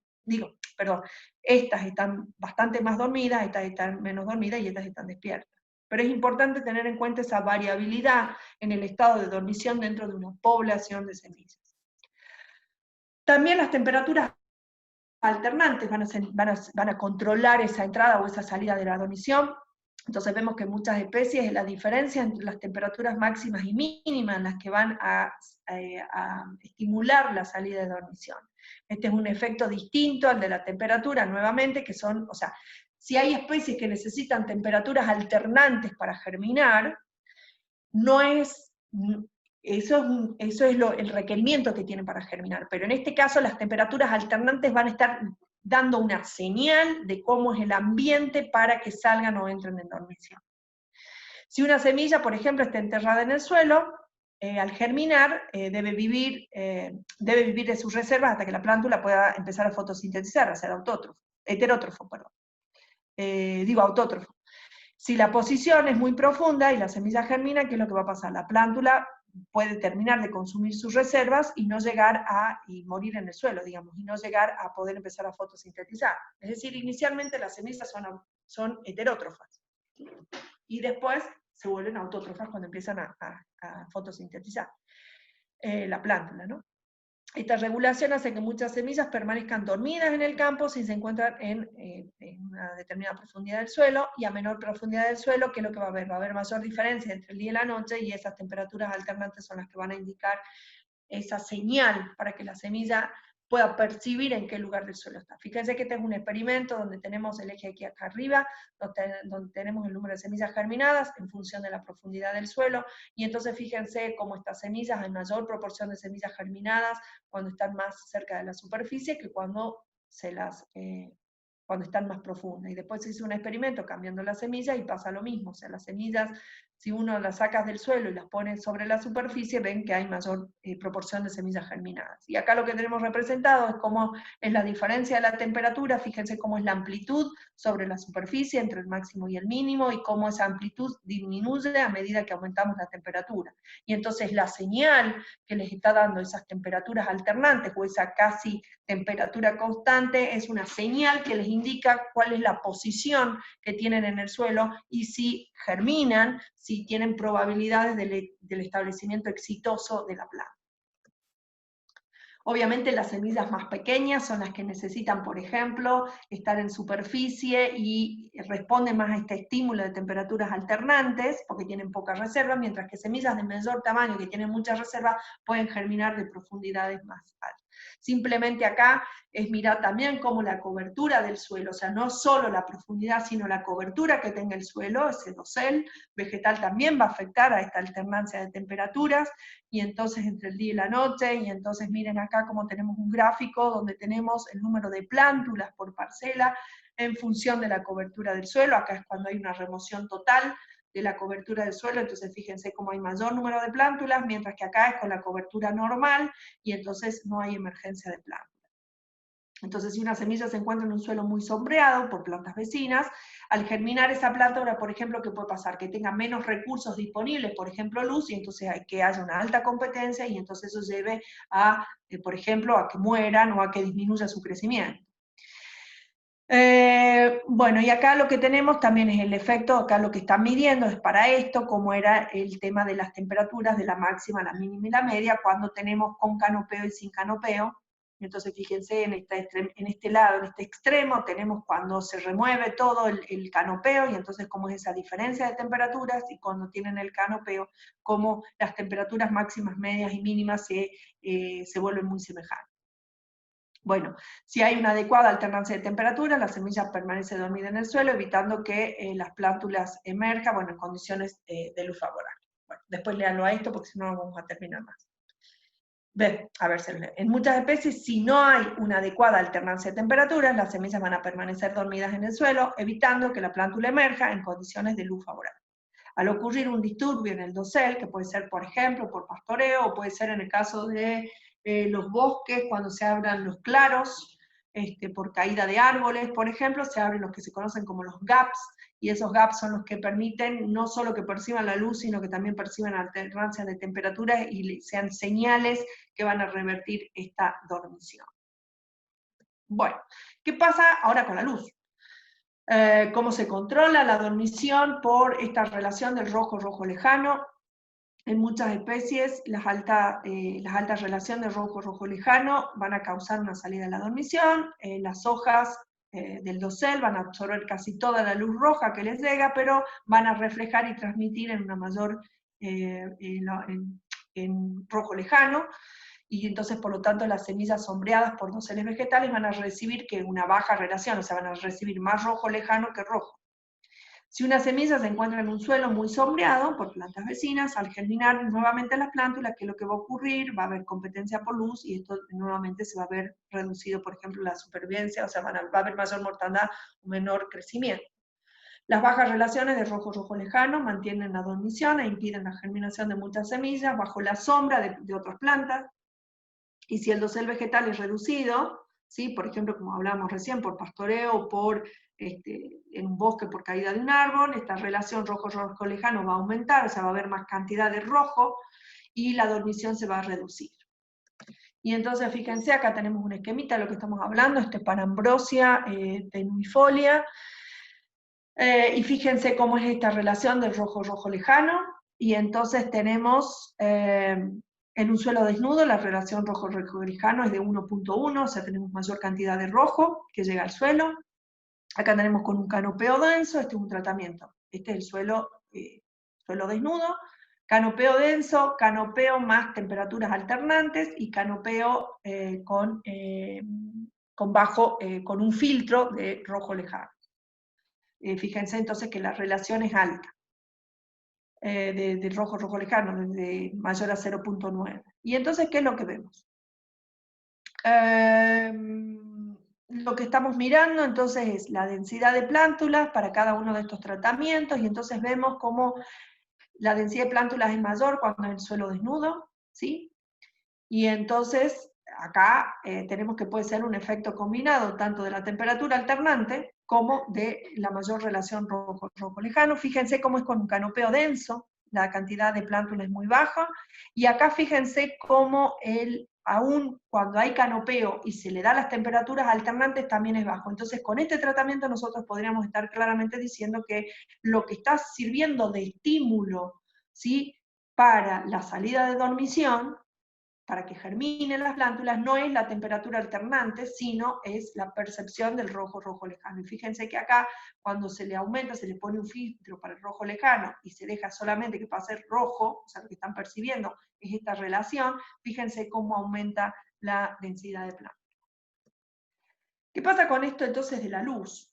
Estas están bastante más dormidas, estas están menos dormidas y estas están despiertas. Pero es importante tener en cuenta esa variabilidad en el estado de dormición dentro de una población de semillas. También las temperaturas alternantes van a controlar esa entrada o esa salida de la dormición. Entonces vemos que en muchas especies la diferencia entre las temperaturas máximas y mínimas en las que van a estimular la salida de dormición. Este es un efecto distinto al de la temperatura, nuevamente, que son, o sea, si hay especies que necesitan temperaturas alternantes para germinar, no es, eso es el requerimiento que tienen para germinar, pero en este caso las temperaturas alternantes van a estar dando una señal de cómo es el ambiente para que salgan o entren en dormición. Si una semilla, por ejemplo, está enterrada en el suelo, al germinar debe vivir de sus reservas hasta que la plántula pueda empezar a fotosintetizar, a ser heterótrofo, perdón. Autótrofo. Si la posición es muy profunda y la semilla germina, ¿qué es lo que va a pasar? La plántula puede terminar de consumir sus reservas y no llegar y morir en el suelo, digamos, y no llegar a poder empezar a fotosintetizar. Es decir, inicialmente las semillas son heterótrofas, ¿sí? Y después se vuelven autótrofas cuando empiezan a fotosintetizar la plántula, ¿no? Esta regulación hace que muchas semillas permanezcan dormidas en el campo si se encuentran en una determinada profundidad del suelo, y a menor profundidad del suelo, ¿qué es lo que va a haber? Va a haber mayor diferencia entre el día y la noche, y esas temperaturas alternantes son las que van a indicar esa señal para que la semilla pueda percibir en qué lugar del suelo está. Fíjense que este es un experimento donde tenemos el eje aquí acá arriba, donde tenemos el número de semillas germinadas en función de la profundidad del suelo, y entonces fíjense cómo estas semillas, hay mayor proporción de semillas germinadas cuando están más cerca de la superficie que cuando están más profundas. Y después se hizo un experimento cambiando las semillas y pasa lo mismo. O sea, las semillas, si uno las sacas del suelo y las pone sobre la superficie, ven que hay mayor proporción de semillas germinadas. Y acá lo que tenemos representado es cómo es la diferencia de la temperatura. Fíjense cómo es la amplitud sobre la superficie entre el máximo y el mínimo, y cómo esa amplitud disminuye a medida que aumentamos la temperatura. Y entonces la señal que les está dando esas temperaturas alternantes o esa casi temperatura constante es una señal que les indica cuál es la posición que tienen en el suelo y si germinan, si tienen probabilidades del establecimiento exitoso de la planta. Obviamente las semillas más pequeñas son las que necesitan, por ejemplo, estar en superficie y responden más a este estímulo de temperaturas alternantes, porque tienen poca reserva, mientras que semillas de mayor tamaño que tienen mucha reserva pueden germinar de profundidades más altas. Simplemente acá es mirar también cómo la cobertura del suelo, o sea, no solo la profundidad, sino la cobertura que tenga el suelo, ese dosel vegetal también va a afectar a esta alternancia de temperaturas, y entonces entre el día y la noche, y entonces miren acá cómo tenemos un gráfico donde tenemos el número de plántulas por parcela, en función de la cobertura del suelo. Acá es cuando hay una remoción total de la cobertura del suelo, entonces fíjense cómo hay mayor número de plántulas, mientras que acá es con la cobertura normal, y entonces no hay emergencia de plántulas. Entonces, si una semilla se encuentra en un suelo muy sombreado por plantas vecinas, al germinar esa planta, ahora, por ejemplo, ¿qué puede pasar? Que tenga menos recursos disponibles, por ejemplo, luz, y entonces hay que haya una alta competencia, y entonces eso lleve a, por ejemplo, a que mueran o a que disminuya su crecimiento. Bueno, y acá lo que tenemos también es el efecto, acá lo que están midiendo es para esto, como era el tema de las temperaturas de la máxima, la mínima y la media, cuando tenemos con canopeo y sin canopeo. Entonces fíjense, en este lado, en este extremo, tenemos cuando se remueve todo el canopeo, y entonces cómo es esa diferencia de temperaturas, y cuando tienen el canopeo, cómo las temperaturas máximas, medias y mínimas se vuelven muy semejantes. Bueno, si hay una adecuada alternancia de temperatura, la semilla permanece dormida en el suelo, evitando que las plántulas emerjan, bueno, en condiciones de luz favorable. Bueno, después léanlo a esto, porque si no, no vamos a terminar más. Ven, a ver, en muchas especies, si no hay una adecuada alternancia de temperaturas, las semillas van a permanecer dormidas en el suelo, evitando que la plántula emerja en condiciones de luz favorable. Al ocurrir un disturbio en el dosel, que puede ser, por ejemplo, por pastoreo, o puede ser en el caso de los bosques, cuando se abran los claros, por caída de árboles, por ejemplo, se abren los que se conocen como los gaps, y esos gaps son los que permiten no solo que perciban la luz, sino que también perciban alternancias de temperaturas y sean señales que van a revertir esta dormición. Bueno, ¿qué pasa ahora con la luz? Cómo se controla la dormición por esta relación del rojo-rojo lejano. En muchas especies, las altas relaciones de rojo-rojo lejano van a causar una salida de la dormición. Las hojas del dosel van a absorber casi toda la luz roja que les llega, pero van a reflejar y transmitir en una mayor, en rojo lejano, y entonces, por lo tanto, las semillas sombreadas por doseles vegetales van a recibir una baja relación, o sea, van a recibir más rojo lejano que rojo. Si una semilla se encuentra en un suelo muy sombreado por plantas vecinas, al germinar nuevamente las plántulas, ¿qué es lo que va a ocurrir? Va a haber competencia por luz, y esto nuevamente se va a ver reducido, por ejemplo, la supervivencia, o sea, va a haber mayor mortandad o menor crecimiento. Las bajas relaciones de rojo-rojo lejano mantienen la dormición e impiden la germinación de muchas semillas bajo la sombra de otras plantas. Y si el dosel vegetal es reducido, ¿sí? Por ejemplo, como hablábamos recién, por pastoreo, en un bosque por caída de un árbol, esta relación rojo-rojo lejano va a aumentar, o sea, va a haber más cantidad de rojo, y la dormición se va a reducir. Y entonces, fíjense, acá tenemos un esquemita de lo que estamos hablando, Panambrosia tenuifolia, y fíjense cómo es esta relación del rojo-rojo lejano, y entonces tenemos en un suelo desnudo la relación rojo-rojo lejano es de 1.1, o sea, tenemos mayor cantidad de rojo que llega al suelo. Acá tenemos con un canopeo denso, este es un tratamiento. Este es el suelo desnudo, canopeo denso, canopeo más temperaturas alternantes, y canopeo con un filtro de rojo lejano. Fíjense entonces que la relación es alta, de rojo-rojo lejano, desde mayor a 0.9. Y entonces, ¿qué es lo que vemos? Lo que estamos mirando entonces es la densidad de plántulas para cada uno de estos tratamientos, y entonces vemos cómo la densidad de plántulas es mayor cuando es el suelo desnudo, ¿sí? Y entonces acá tenemos que puede ser un efecto combinado tanto de la temperatura alternante como de la mayor relación rojo-rojo lejano. Fíjense cómo es con un canopeo denso, la cantidad de plántulas es muy baja, y acá fíjense cómo aún cuando hay canopeo y se le da las temperaturas alternantes también es bajo. Entonces, con este tratamiento nosotros podríamos estar claramente diciendo que lo que está sirviendo de estímulo, ¿sí?, para la salida de dormición, para que germinen las plántulas, no es la temperatura alternante, sino es la percepción del rojo-rojo lejano. Y fíjense que acá, cuando se le aumenta, se le pone un filtro para el rojo lejano, y se deja solamente que pase rojo, o sea, lo que están percibiendo es esta relación, fíjense cómo aumenta la densidad de plántulas. ¿Qué pasa con esto entonces de la luz?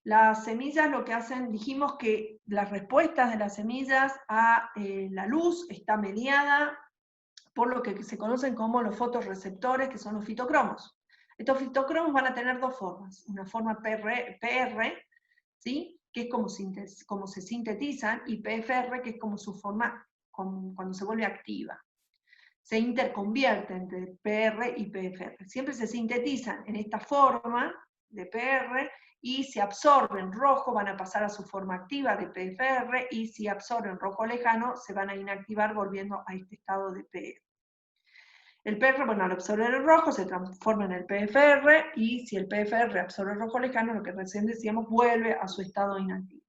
Las semillas lo que hacen, dijimos que las respuestas de las semillas a la luz está mediada por lo que se conocen como los fotorreceptores, que son los fitocromos. Estos fitocromos van a tener dos formas, una forma PR, ¿sí? Que es como se sintetizan, y PFR, que es como su forma cuando se vuelve activa. Se interconvierte entre PR y PFR. Siempre se sintetizan en esta forma de PR, y si absorben rojo van a pasar a su forma activa de PFR, y si absorben rojo lejano se van a inactivar volviendo a este estado de PR. El PR, bueno, al absorber el rojo se transforma en el PFR, y si el PFR absorbe el rojo lejano, lo que recién decíamos, vuelve a su estado inactivo.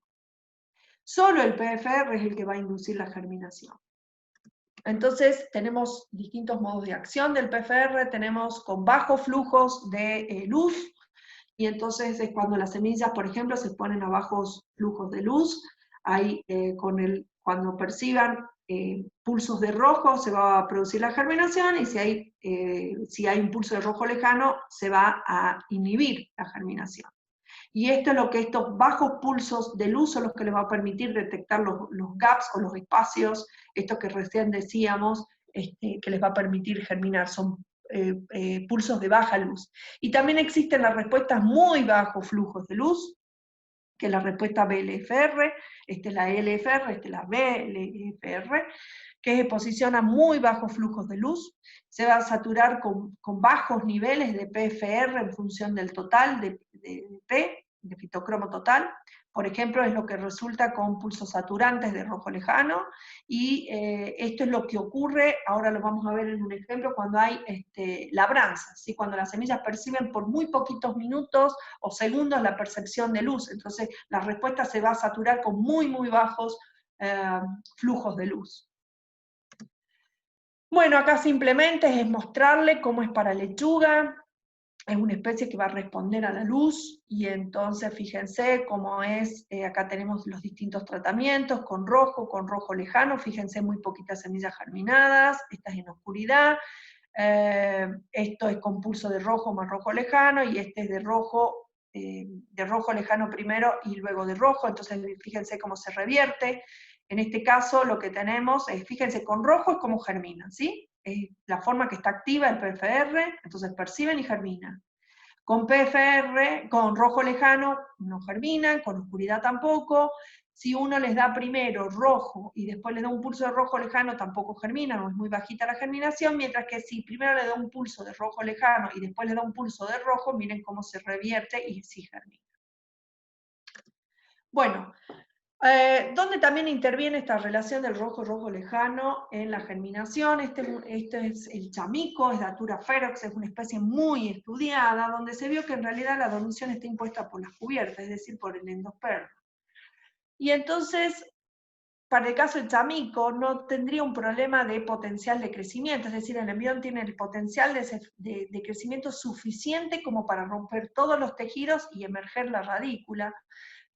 Solo el PFR es el que va a inducir la germinación. Entonces tenemos distintos modos de acción del PFR, tenemos con bajos flujos de luz, y entonces es cuando las semillas, por ejemplo, se ponen a bajos flujos de luz, ahí cuando perciban pulsos de rojo se va a producir la germinación, y si hay un pulso de rojo lejano se va a inhibir la germinación. Y esto es lo que estos bajos pulsos de luz son los que les va a permitir detectar los gaps o los espacios, estos que recién decíamos, que les va a permitir germinar, son pulsos de baja luz. Y también existen las respuestas muy bajos flujos de luz, que es la respuesta BLFR, esta es la LFR, esta es la BLFR, que se posiciona a muy bajos flujos de luz, se va a saturar con bajos niveles de PFR en función del total de P, de fitocromo total. Por ejemplo, es lo que resulta con pulsos saturantes de rojo lejano, y esto es lo que ocurre, ahora lo vamos a ver en un ejemplo, cuando hay labranzas, ¿sí? Cuando las semillas perciben por muy poquitos minutos o segundos la percepción de luz, entonces la respuesta se va a saturar con muy, muy bajos flujos de luz. Bueno, acá simplemente es mostrarle cómo es para lechuga. Es una especie que va a responder a la luz, y entonces fíjense cómo es, acá tenemos los distintos tratamientos, con rojo lejano, fíjense muy poquitas semillas germinadas, esta es en oscuridad, esto es con pulso de rojo más rojo lejano, y este es de rojo lejano primero y luego de rojo, entonces fíjense cómo se revierte. En este caso lo que tenemos es, fíjense, con rojo es como germinan, ¿sí? La forma que está activa el PFR, entonces perciben y germinan. Con PFR, con rojo lejano, no germinan, con oscuridad tampoco. Si uno les da primero rojo y después les da un pulso de rojo lejano, tampoco germinan, o es muy bajita la germinación, mientras que si primero le da un pulso de rojo lejano y después le da un pulso de rojo, miren cómo se revierte y sí germina. Bueno, donde también interviene esta relación del rojo lejano en la germinación. Este es el chamico, es Datura ferox, es una especie muy estudiada, donde se vio que en realidad la dormición está impuesta por las cubiertas, es decir, por el endospermo. Y entonces, para el caso del chamico, no tendría un problema de potencial de crecimiento, es decir, el embrión tiene el potencial de crecimiento suficiente como para romper todos los tejidos y emerger la radícula.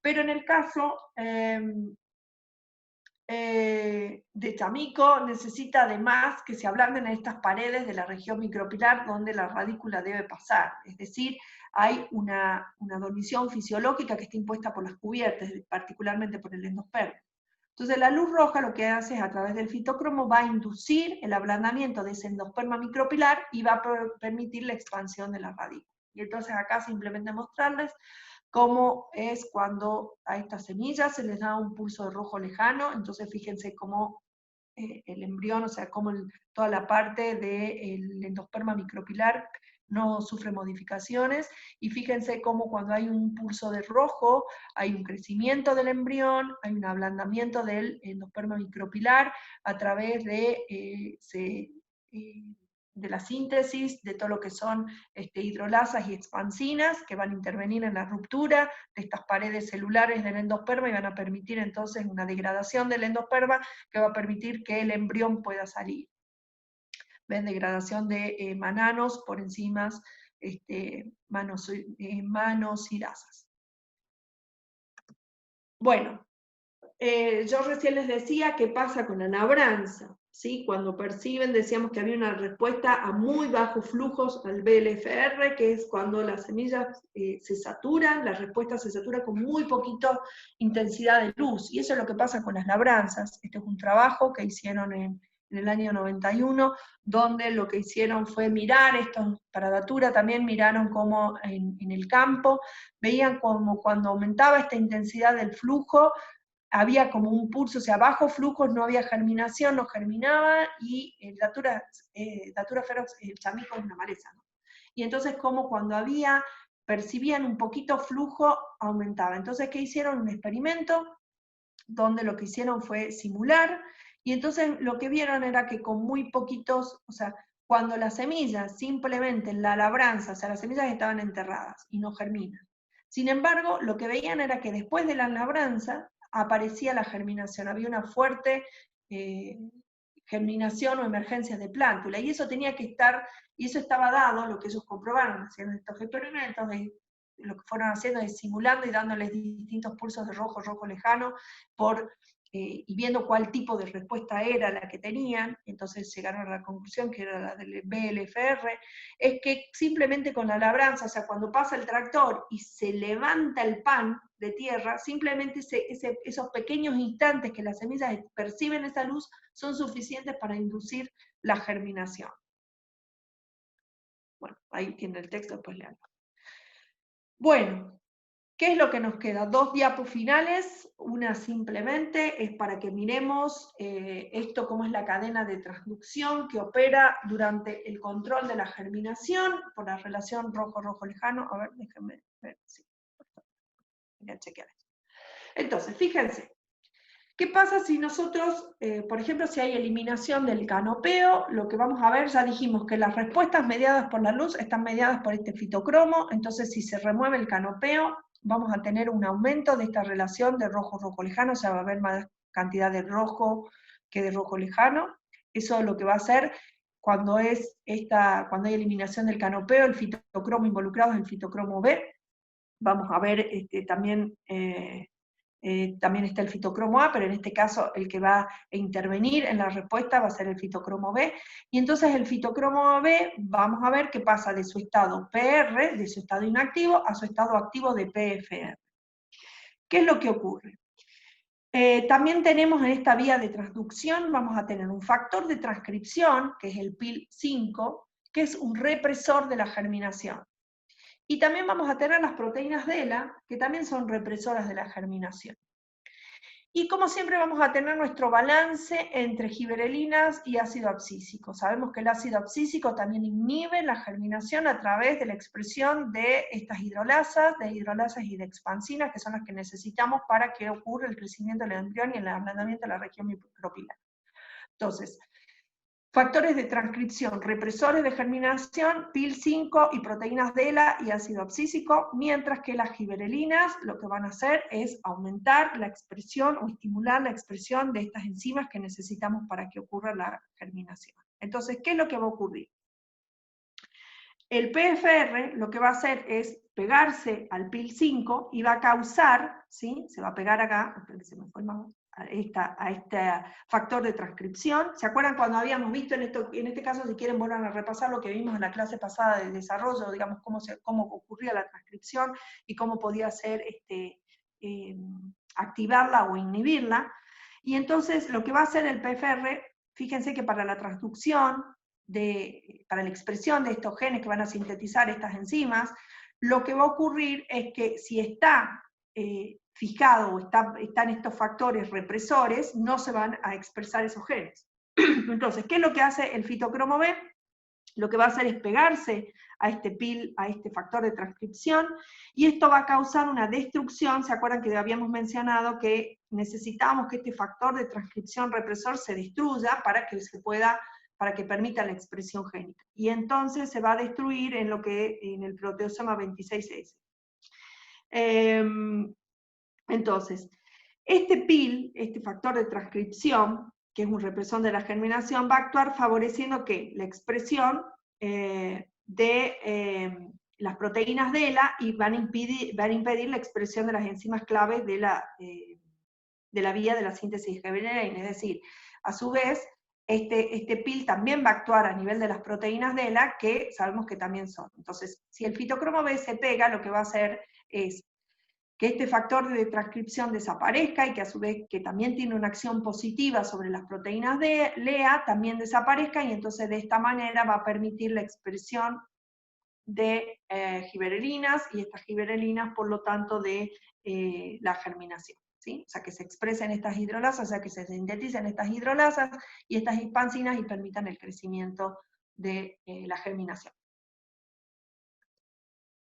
Pero en el caso de chamico necesita además que se ablanden estas paredes de la región micropilar donde la radícula debe pasar, es decir, hay una dormición fisiológica que está impuesta por las cubiertas, particularmente por el endospermo. Entonces la luz roja lo que hace es, a través del fitocromo, va a inducir el ablandamiento de ese endosperma micropilar y va a permitir la expansión de la radícula. Y entonces acá simplemente mostrarles cómo es cuando a estas semillas se les da un pulso de rojo lejano. Entonces fíjense cómo el embrión, o sea, cómo toda la parte del endosperma micropilar no sufre modificaciones, y fíjense cómo cuando hay un pulso de rojo hay un crecimiento del embrión, hay un ablandamiento del endosperma micropilar a través de la síntesis de todo lo que son hidrolasas y expansinas, que van a intervenir en la ruptura de estas paredes celulares del endosperma y van a permitir entonces una degradación del endosperma que va a permitir que el embrión pueda salir. ¿Ven? Degradación de mananos por enzimas manosidasas. Bueno, yo recién les decía qué pasa con la labranza. ¿Sí? Cuando perciben, decíamos que había una respuesta a muy bajos flujos al BLFR, que es cuando las semillas se saturan, la respuesta se satura con muy poquita intensidad de luz, y eso es lo que pasa con las labranzas. Este es un trabajo que hicieron en en el año 91, donde lo que hicieron fue mirar, estos para Datura también miraron cómo en el campo, veían como cuando aumentaba esta intensidad del flujo, había como un pulso, o sea, bajo flujos no había germinación, no germinaba, y el Datura ferox, el chamico es una maleza, ¿no? Y entonces como cuando percibían un poquito flujo, aumentaba. Entonces, ¿qué hicieron? Un experimento donde lo que hicieron fue simular, y entonces lo que vieron era que con muy poquitos, o sea, cuando las semillas simplemente en la labranza, o sea, las semillas estaban enterradas y no germinan. Sin embargo, lo que veían era que después de la labranza aparecía la germinación, había una fuerte germinación o emergencia de plántula, y eso tenía que estar, y eso estaba dado, lo que ellos comprobaron haciendo estos experimentos, lo que fueron haciendo es simulando y dándoles distintos pulsos de rojo, rojo lejano, y viendo cuál tipo de respuesta era la que tenían, entonces llegaron a la conclusión que era la del BLFR, es que simplemente con la labranza, o sea, cuando pasa el tractor y se levanta el pan de tierra, simplemente esos pequeños instantes que las semillas perciben esa luz son suficientes para inducir la germinación. Bueno, ahí tiene el texto, después leanlo. Bueno, ¿qué es lo que nos queda? 2 diapos finales, una simplemente es para que miremos esto, cómo es la cadena de transducción que opera durante el control de la germinación por la relación rojo-rojo lejano. A ver, déjenme ver, sí, voy a chequear esto. Entonces, fíjense, ¿qué pasa si nosotros, por ejemplo, si hay eliminación del canopeo? Lo que vamos a ver, ya dijimos que las respuestas mediadas por la luz están mediadas por este fitocromo, entonces si se remueve el canopeo, vamos a tener un aumento de esta relación de rojo-rojo lejano, o sea, va a haber más cantidad de rojo que de rojo lejano. Eso es lo que va a hacer cuando hay eliminación del canopeo, el fitocromo involucrado es el fitocromo B. Vamos a ver también está el fitocromo A, pero en este caso el que va a intervenir en la respuesta va a ser el fitocromo B, y entonces el fitocromo B, vamos a ver qué pasa de su estado PR, de su estado inactivo, a su estado activo de PFR. ¿Qué es lo que ocurre? También tenemos en esta vía de transducción, vamos a tener un factor de transcripción, que es el PIL5, que es un represor de la germinación. Y también vamos a tener las proteínas DELA, que también son represoras de la germinación. Y como siempre vamos a tener nuestro balance entre gibberelinas y ácido abscísico. Sabemos que el ácido abscísico también inhibe la germinación a través de la expresión de estas hidrolasas y de expansinas, que son las que necesitamos para que ocurra el crecimiento del embrión y el ablandamiento de la región micropilar. Entonces, factores de transcripción, represores de germinación, PIL5 y proteínas DELA y ácido abscísico, mientras que las gibberelinas lo que van a hacer es aumentar la expresión o estimular la expresión de estas enzimas que necesitamos para que ocurra la germinación. Entonces, ¿qué es lo que va a ocurrir? El PFR lo que va a hacer es pegarse al PIL5 y va a causar, ¿sí? Se va a pegar acá, se me fue el mouse, a este factor de transcripción. ¿Se acuerdan cuando habíamos visto en este caso, si quieren vuelvan a repasar lo que vimos en la clase pasada de desarrollo, digamos, cómo ocurría la transcripción y cómo podía ser activarla o inhibirla? Y entonces lo que va a hacer el PFR, fíjense que para la transducción, para la expresión de estos genes que van a sintetizar estas enzimas, lo que va a ocurrir es que si está fijado o están estos factores represores, no se van a expresar esos genes. Entonces, ¿qué es lo que hace el fitocromo B? Lo que va a hacer es pegarse a este factor de transcripción, y esto va a causar una destrucción. ¿Se acuerdan que habíamos mencionado que necesitamos que este factor de transcripción represor se destruya para que permita la expresión génica? Y entonces se va a destruir en el proteosoma 26S. Entonces, este PIL, este factor de transcripción, que es un represor de la germinación, va a actuar favoreciendo que la expresión de las proteínas DELA, y van a impedir la expresión de las enzimas claves de la vía de la síntesis gibberelina. Es decir, a su vez, este PIL también va a actuar a nivel de las proteínas DELA, que sabemos que también son. Entonces, si el fitocromo B se pega, lo que va a hacer es que este factor de transcripción desaparezca y que a su vez que también tiene una acción positiva sobre las proteínas de LEA, también desaparezca, y entonces de esta manera va a permitir la expresión de giberelinas, y estas giberelinas, por lo tanto, de la germinación. ¿Sí? O sea, que se expresen estas hidrolasas, o sea, que se sinteticen estas hidrolasas y estas hispansinas y permitan el crecimiento de la germinación.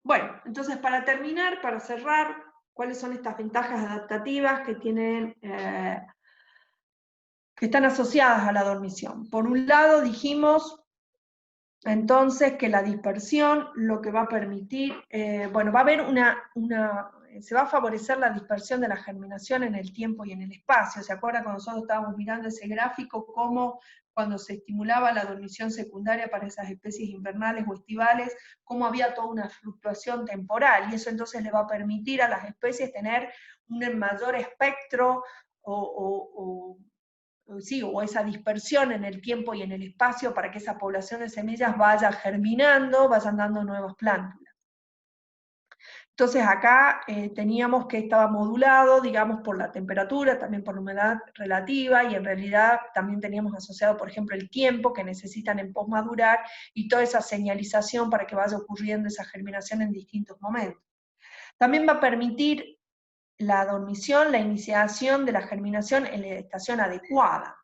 Bueno, entonces para terminar, para cerrar, ¿cuáles son estas ventajas adaptativas que tienen, que están asociadas a la dormición? Por un lado, dijimos entonces que la dispersión lo que va a permitir, bueno, va a haber se va a favorecer la dispersión de la germinación en el tiempo y en el espacio. ¿Se acuerdan cuando nosotros estábamos mirando ese gráfico, cómo cuando se estimulaba la dormición secundaria para esas especies invernales o estivales, cómo había toda una fluctuación temporal, y eso entonces le va a permitir a las especies tener un mayor espectro o esa dispersión en el tiempo y en el espacio para que esa población de semillas vaya germinando, vayan dando nuevas plántulas. Entonces acá teníamos que estaba modulado, digamos, por la temperatura, también por la humedad relativa, y en realidad también teníamos asociado, por ejemplo, el tiempo que necesitan en posmadurar, y toda esa señalización para que vaya ocurriendo esa germinación en distintos momentos. También va a permitir la dormición, la iniciación de la germinación en la estación adecuada.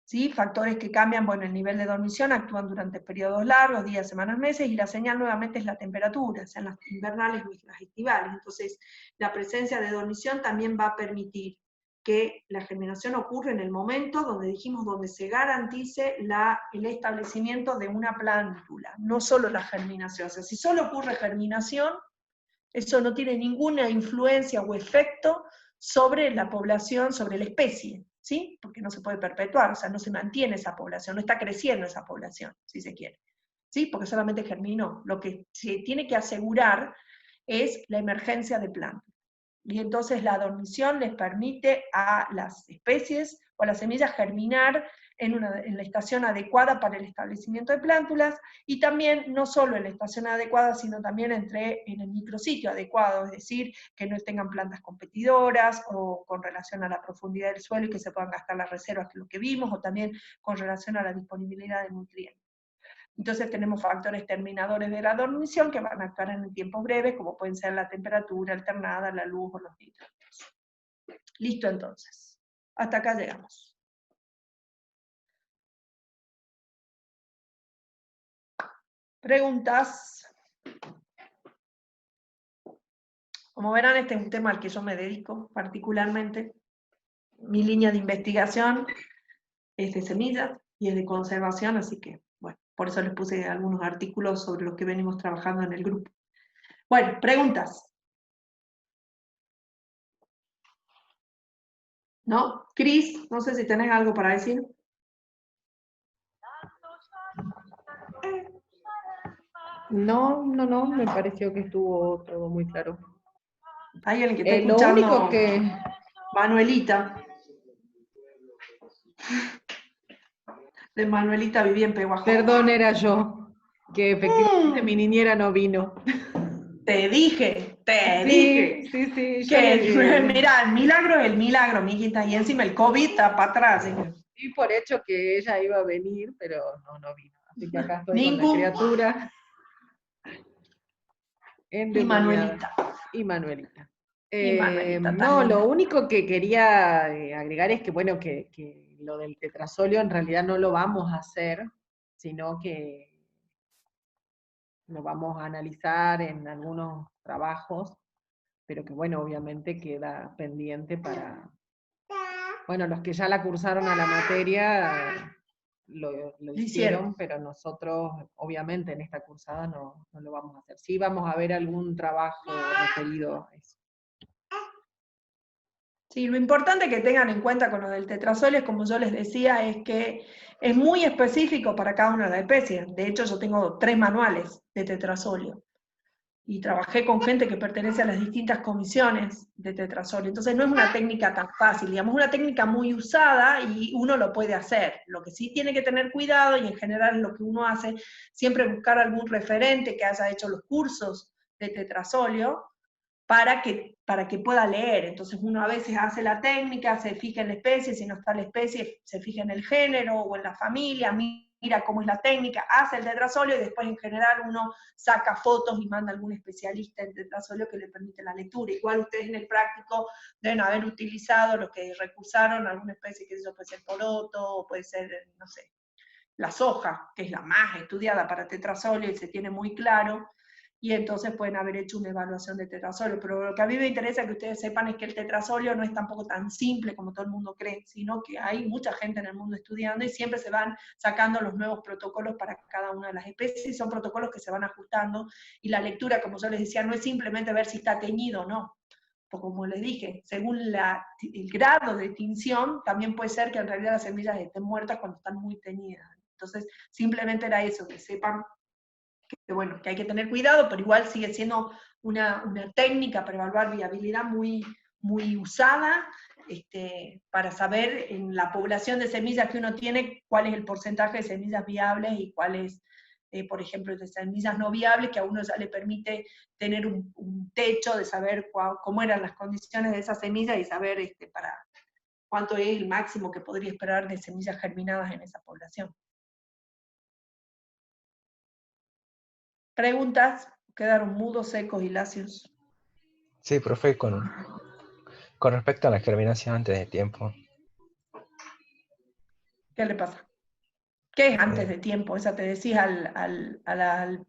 ¿Sí? Factores que cambian, bueno, el nivel de dormición actúan durante periodos largos, días, semanas, meses, y la señal nuevamente es la temperatura, sean las invernales o las estivales. Entonces, la presencia de dormición también va a permitir que la germinación ocurra en el momento donde dijimos, donde se garantice el establecimiento de una plántula, no solo la germinación. O sea, si solo ocurre germinación, eso no tiene ninguna influencia o efecto sobre la población, sobre la especie, ¿sí? Porque no se puede perpetuar, o sea, no se mantiene esa población, no está creciendo esa población, si se quiere, ¿sí? Porque solamente germinó. Lo que se tiene que asegurar es la emergencia de plantas. Y entonces la dormición les permite a las especies o a las semillas germinar en la estación adecuada para el establecimiento de plántulas, y también no solo en la estación adecuada, sino también en el micrositio adecuado, es decir, que no tengan plantas competidoras, o con relación a la profundidad del suelo y que se puedan gastar las reservas, que es lo que vimos, o también con relación a la disponibilidad de nutrientes. Entonces tenemos factores terminadores de la dormición que van a actuar en tiempos breves, como pueden ser la temperatura alternada, la luz o los nitrogenos. Listo entonces. Hasta acá llegamos. Preguntas. Como verán, este es un tema al que yo me dedico particularmente. Mi línea de investigación es de semillas y es de conservación, así que, bueno, por eso les puse algunos artículos sobre los que venimos trabajando en el grupo. Bueno, preguntas. ¿No? Cris, no sé si tenés algo para decir. No, me pareció que estuvo todo muy claro. Hay alguien que está escuchando. Lo único que... Manuelita. De Manuelita vivía en Peguajó. Perdón, era yo, que efectivamente mi niñera no vino. Te dije. Sí, Que, mira, el milagro es el milagro, mijita, y encima el COVID está para atrás. Sí, por hecho que ella iba a venir, pero no vino. Así que acá estoy con la criatura. Y Manuelita. Y Manuelita. No, lo único que quería agregar es que, bueno, que lo del tetrazolio en realidad no lo vamos a hacer, sino que lo vamos a analizar en algunos trabajos, pero que, bueno, obviamente queda pendiente para, bueno, los que ya la cursaron a la materia lo hicieron, pero nosotros, obviamente, en esta cursada no lo vamos a hacer. Sí vamos a ver algún trabajo referido a eso. Sí, lo importante que tengan en cuenta con lo del tetrazolio, como yo les decía, es que es muy específico para cada una de las especies. De hecho, yo tengo 3 manuales de tetrazolio. Y trabajé con gente que pertenece a las distintas comisiones de tetrazolio. Entonces no es una técnica tan fácil, digamos, una técnica muy usada y uno lo puede hacer. Lo que sí tiene que tener cuidado, y en general lo que uno hace, siempre buscar algún referente que haya hecho los cursos de tetrazolio, para que pueda leer. Entonces uno a veces hace la técnica, se fija en la especie, si no está la especie, se fija en el género o en la familia, mira cómo es la técnica, hace el tetrasolio y después en general uno saca fotos y manda a algún especialista en tetrasolio que le permite la lectura. Igual ustedes en el práctico deben haber utilizado lo que recursaron, alguna especie que eso puede ser poroto, o puede ser, no sé, la soja, que es la más estudiada para tetrasolio y se tiene muy claro, y entonces pueden haber hecho una evaluación de tetrasolio. Pero lo que a mí me interesa que ustedes sepan es que el tetrasolio no es tampoco tan simple como todo el mundo cree, sino que hay mucha gente en el mundo estudiando y siempre se van sacando los nuevos protocolos para cada una de las especies, y son protocolos que se van ajustando, y la lectura, como yo les decía, no es simplemente ver si está teñido o no. Porque como les dije, según el grado de tinción, también puede ser que en realidad las semillas estén muertas cuando están muy teñidas. Entonces, simplemente era eso, que sepan que, bueno, que hay que tener cuidado, pero igual sigue siendo una técnica para evaluar viabilidad muy, muy usada, para saber en la población de semillas que uno tiene cuál es el porcentaje de semillas viables y cuál es, por ejemplo, de semillas no viables, que a uno ya le permite tener un techo de saber cómo eran las condiciones de esa semilla y saber para cuánto es el máximo que podría esperar de semillas germinadas en esa población. ¿Preguntas? Quedaron mudos, secos y lacios. Sí, profe, con respecto a la germinación antes de tiempo. ¿Qué le pasa? ¿Qué es antes de tiempo? ¿Esa te decís al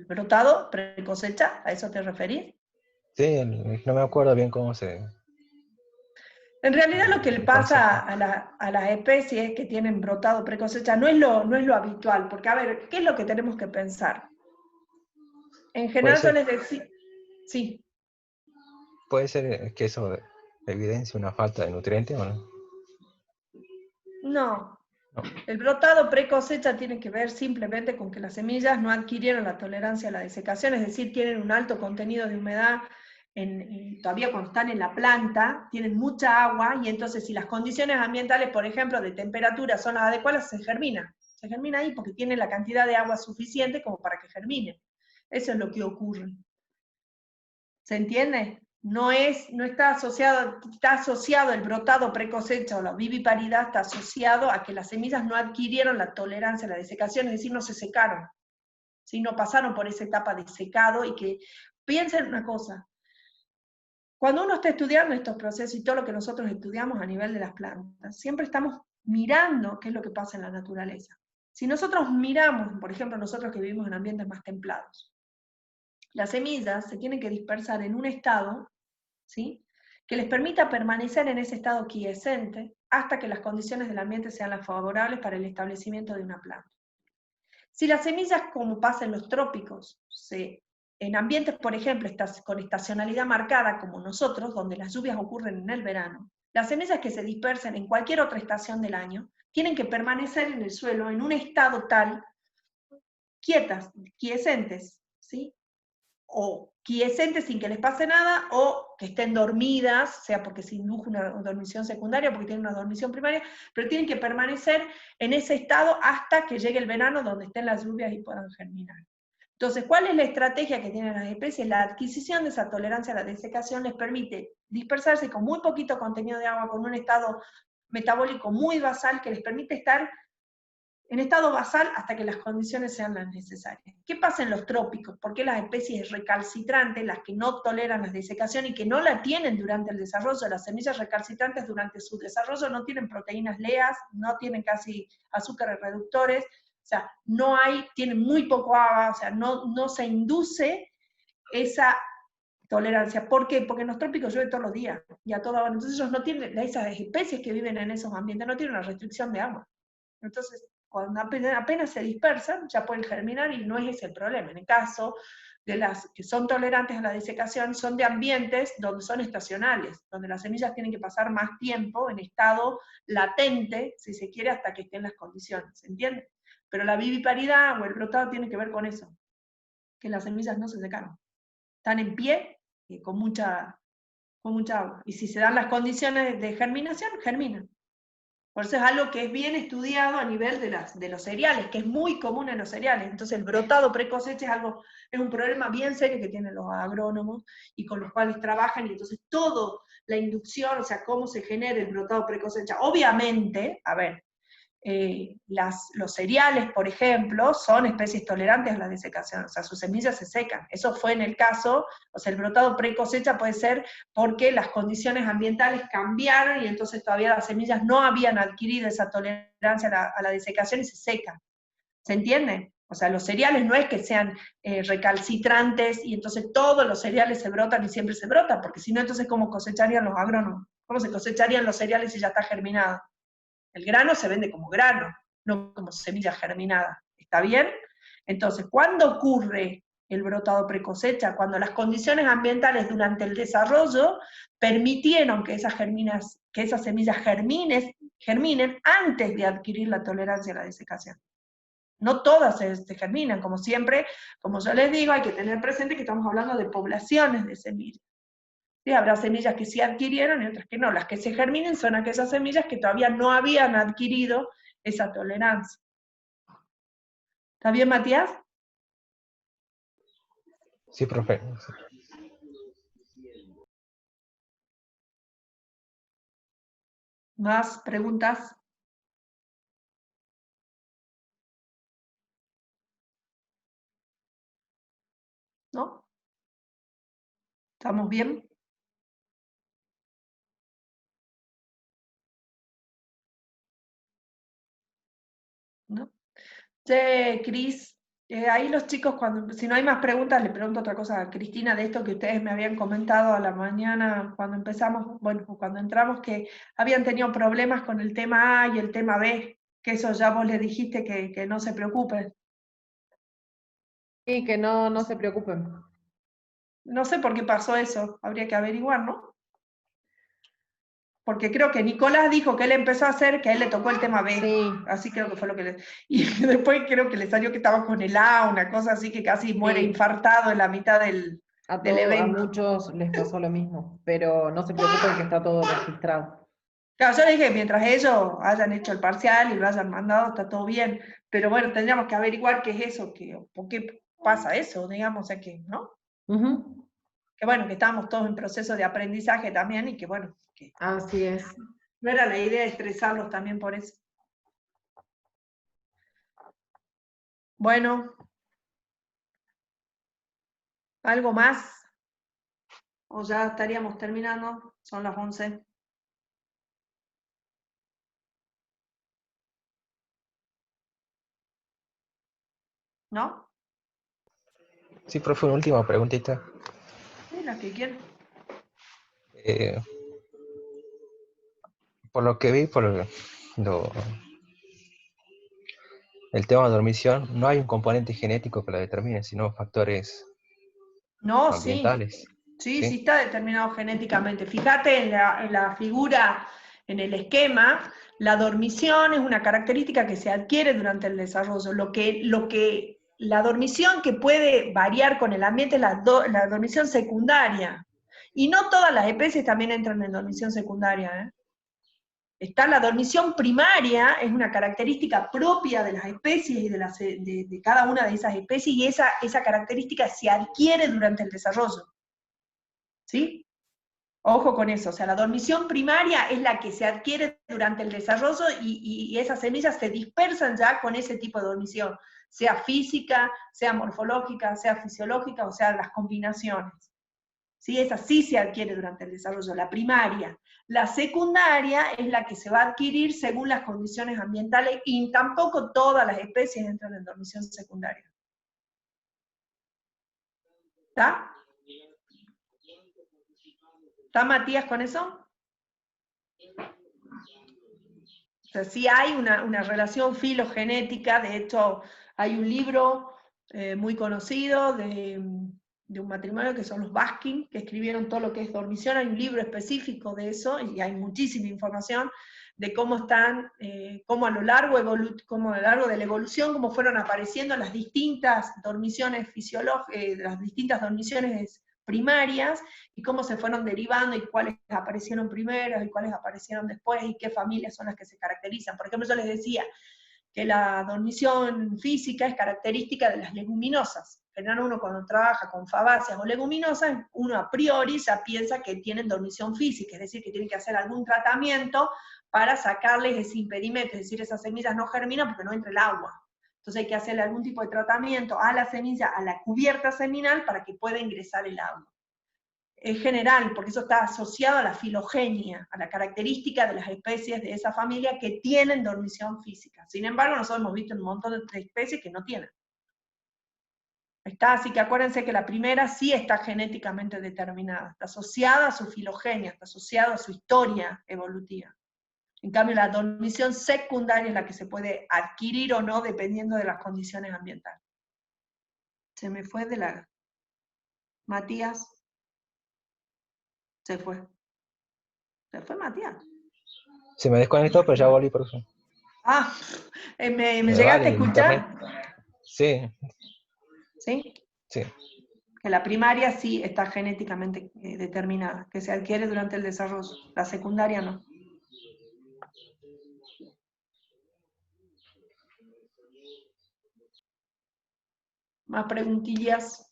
brotado, pre-cosecha? ¿A eso te referís? Sí, no me acuerdo bien cómo se... En realidad lo que le el pasa concepto. a las especies que tienen brotado pre-cosecha no es lo habitual, porque a ver, ¿qué es lo que tenemos que pensar? En Puede general yo ser, les decía, sí, puede ser que eso evidencia una falta de nutrientes o no. no. No. El brotado pre-cosecha tiene que ver simplemente con que las semillas no adquirieron la tolerancia a la desecación, es decir, tienen un alto contenido de humedad, todavía cuando están en la planta, tienen mucha agua, y entonces si las condiciones ambientales, por ejemplo, de temperatura son las adecuadas, se germina. Se germina ahí porque tiene la cantidad de agua suficiente como para que germine. Eso es lo que ocurre. ¿Se entiende? No está asociado el brotado precosecha o la viviparidad, está asociado a que las semillas no adquirieron la tolerancia a la desecación, es decir, no se secaron, ¿sí? No pasaron por esa etapa de secado. Y que piensen una cosa, cuando uno está estudiando estos procesos y todo lo que nosotros estudiamos a nivel de las plantas, siempre estamos mirando qué es lo que pasa en la naturaleza. Si nosotros miramos, por ejemplo, nosotros que vivimos en ambientes más templados, las semillas se tienen que dispersar en un estado, ¿sí?, que les permita permanecer en ese estado quiescente hasta que las condiciones del ambiente sean las favorables para el establecimiento de una planta. Si las semillas, como pasa en los trópicos, en ambientes, por ejemplo, con estacionalidad marcada como nosotros, donde las lluvias ocurren en el verano, las semillas que se dispersen en cualquier otra estación del año tienen que permanecer en el suelo en un estado tal, quietas, quiescentes, ¿sí?, o quiescentes sin que les pase nada, o que estén dormidas, sea porque se indujo una dormición secundaria, porque tienen una dormición primaria, pero tienen que permanecer en ese estado hasta que llegue el verano, donde estén las lluvias y puedan germinar. Entonces, ¿cuál es la estrategia que tienen las especies? La adquisición de esa tolerancia a la desecación les permite dispersarse con muy poquito contenido de agua, con un estado metabólico muy basal, que les permite estar en estado basal hasta que las condiciones sean las necesarias. ¿Qué pasa en los trópicos? ¿Por qué las especies recalcitrantes, las que no toleran la desecación y que no la tienen durante el desarrollo? Las semillas recalcitrantes durante su desarrollo no tienen proteínas LEAs, no tienen casi azúcares reductores, o sea, tienen muy poco agua, o sea, no se induce esa tolerancia. ¿Por qué? Porque en los trópicos llueve todos los días y a toda hora. Entonces ellos no tienen, esas especies que viven en esos ambientes no tienen una restricción de agua. Entonces, cuando apenas se dispersan, ya pueden germinar y no es ese el problema. En el caso de las que son tolerantes a la desecación, son de ambientes donde son estacionales, donde las semillas tienen que pasar más tiempo en estado latente, si se quiere, hasta que estén las condiciones, ¿se entiende? Pero la viviparidad o el brotado tiene que ver con eso, que las semillas no se secaron. Están en pie y con mucha agua. Y si se dan las condiciones de germinación, germinan. Por eso es algo que es bien estudiado a nivel de los cereales, que es muy común en los cereales. Entonces el brotado precosecha es un problema bien serio que tienen los agrónomos y con los cuales trabajan, y entonces toda la inducción, o sea, cómo se genera el brotado precosecha. Obviamente, a ver, los cereales, por ejemplo, son especies tolerantes a la desecación, o sea, sus semillas se secan. Eso fue en el caso, o sea, el brotado pre-cosecha puede ser porque las condiciones ambientales cambiaron y entonces todavía las semillas no habían adquirido esa tolerancia a la desecación y se secan. ¿Se entiende? O sea, los cereales no es que sean recalcitrantes y entonces todos los cereales se brotan y siempre se brotan, porque si no, entonces ¿cómo cosecharían los agrónomos? ¿Cómo se cosecharían los cereales si ya está germinado? El grano se vende como grano, no como semilla germinada. ¿Está bien? Entonces, ¿cuándo ocurre el brotado precosecha? Cuando las condiciones ambientales durante el desarrollo permitieron que esas semillas germinen antes de adquirir la tolerancia a la desecación. No todas se germinan, como siempre, como yo les digo, hay que tener presente que estamos hablando de poblaciones de semillas. Sí, habrá semillas que sí adquirieron y otras que no. Las que se germinen son aquellas semillas que todavía no habían adquirido esa tolerancia. ¿Está bien, Matías? Sí, profe. ¿Más preguntas? ¿No? ¿Estamos bien? ¿No? Che, Cris, ahí los chicos, si no hay más preguntas, le pregunto otra cosa a Cristina de esto que ustedes me habían comentado a la mañana cuando empezamos, bueno, cuando entramos, que habían tenido problemas con el tema A y el tema B, que eso ya vos le dijiste que no se preocupen. Sí, que no se preocupen. No sé por qué pasó eso, habría que averiguar, ¿no? Porque creo que Nicolás dijo que él empezó a hacer, que a él le tocó el tema B. Sí. Así creo que fue lo que le... Y después creo que le salió que estaba con el A, una cosa así, que casi muere Sí. infartado en la mitad del A evento. muchos les pasó lo mismo, pero no se preocupen que está todo registrado. Claro, yo le dije, mientras ellos hayan hecho el parcial y lo hayan mandado, está todo bien. Pero bueno, tendríamos que averiguar qué es eso, por qué pasa eso, digamos, o sea que, ¿no? Ujú. Que bueno, que estábamos todos en proceso de aprendizaje también y que bueno, que Así es. no era la idea de estresarlos también por eso. Bueno, ¿algo más? ¿O ya estaríamos terminando? Son las 11. ¿No? Sí, profe, una última preguntita. Sí, las que quieran. Por lo que vi, el tema de dormición, no hay un componente genético que lo determine, sino factores No, sí. ambientales. Sí, sí ¿Sí? está determinado genéticamente. Fíjate en la figura, en el esquema, la dormición es una característica que se adquiere durante el desarrollo. La dormición que puede variar con el ambiente es la dormición secundaria. Y no todas las especies también entran en dormición secundaria, ¿eh? Está la dormición primaria, es una característica propia de las especies y de cada una de esas especies, y esa característica se adquiere durante el desarrollo. ¿Sí? Ojo con eso, o sea, la dormición primaria es la que se adquiere durante el desarrollo y esas semillas se dispersan ya con ese tipo de dormición, sea física, sea morfológica, sea fisiológica, o sea, las combinaciones. ¿Sí? Esa sí se adquiere durante el desarrollo, la primaria. La secundaria es la que se va a adquirir según las condiciones ambientales y tampoco todas las especies entran en dormición secundaria. ¿Está? ¿Está Matías con eso? O sea, sí hay una relación filogenética, de hecho hay un libro muy conocido de un matrimonio que son los Baskin, que escribieron todo lo que es dormición, hay un libro específico de eso y hay muchísima información de cómo están, cómo a lo largo de la evolución, cómo fueron apareciendo las distintas dormiciones las distintas dormiciones primarias, y cómo se fueron derivando, y cuáles aparecieron primero, y cuáles aparecieron después, y qué familias son las que se caracterizan. Por ejemplo, yo les decía que la dormición física es característica de las leguminosas. En general uno cuando trabaja con fabáceas o leguminosas, uno a priori ya piensa que tienen dormición física, es decir, que tienen que hacer algún tratamiento para sacarles ese impedimento, es decir, esas semillas no germinan porque no entra el agua. Entonces hay que hacerle algún tipo de tratamiento a la semilla, a la cubierta seminal, para que pueda ingresar el agua. Es general, porque eso está asociado a la filogenia, a la característica de las especies de esa familia que tienen dormición física. Sin embargo, nosotros hemos visto un montón de especies que no tienen. Está, así que acuérdense que la primera sí está genéticamente determinada, está asociada a su filogenia, está asociada a su historia evolutiva. En cambio, la dormición secundaria es la que se puede adquirir o no dependiendo de las condiciones ambientales. Se me fue de la... Matías. Se fue. Se fue Matías. Se me desconectó, pero ya volví por eso. Ah, ¿me Me llegaste vale a el escuchar? internet. Sí, ¿Sí? sí. Que la primaria sí está genéticamente determinada, que se adquiere durante el desarrollo. La secundaria no. Más preguntillas.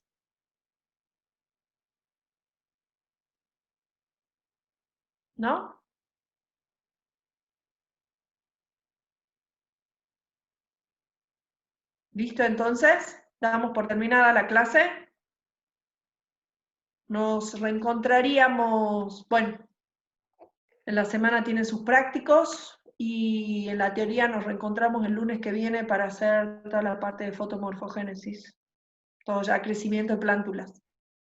¿No? ¿Listo entonces? ¿Damos por terminada la clase? Nos reencontraríamos, bueno, en la semana tienen sus prácticos y en la teoría nos reencontramos el lunes que viene para hacer toda la parte de fotomorfogénesis, todo ya crecimiento de plántulas.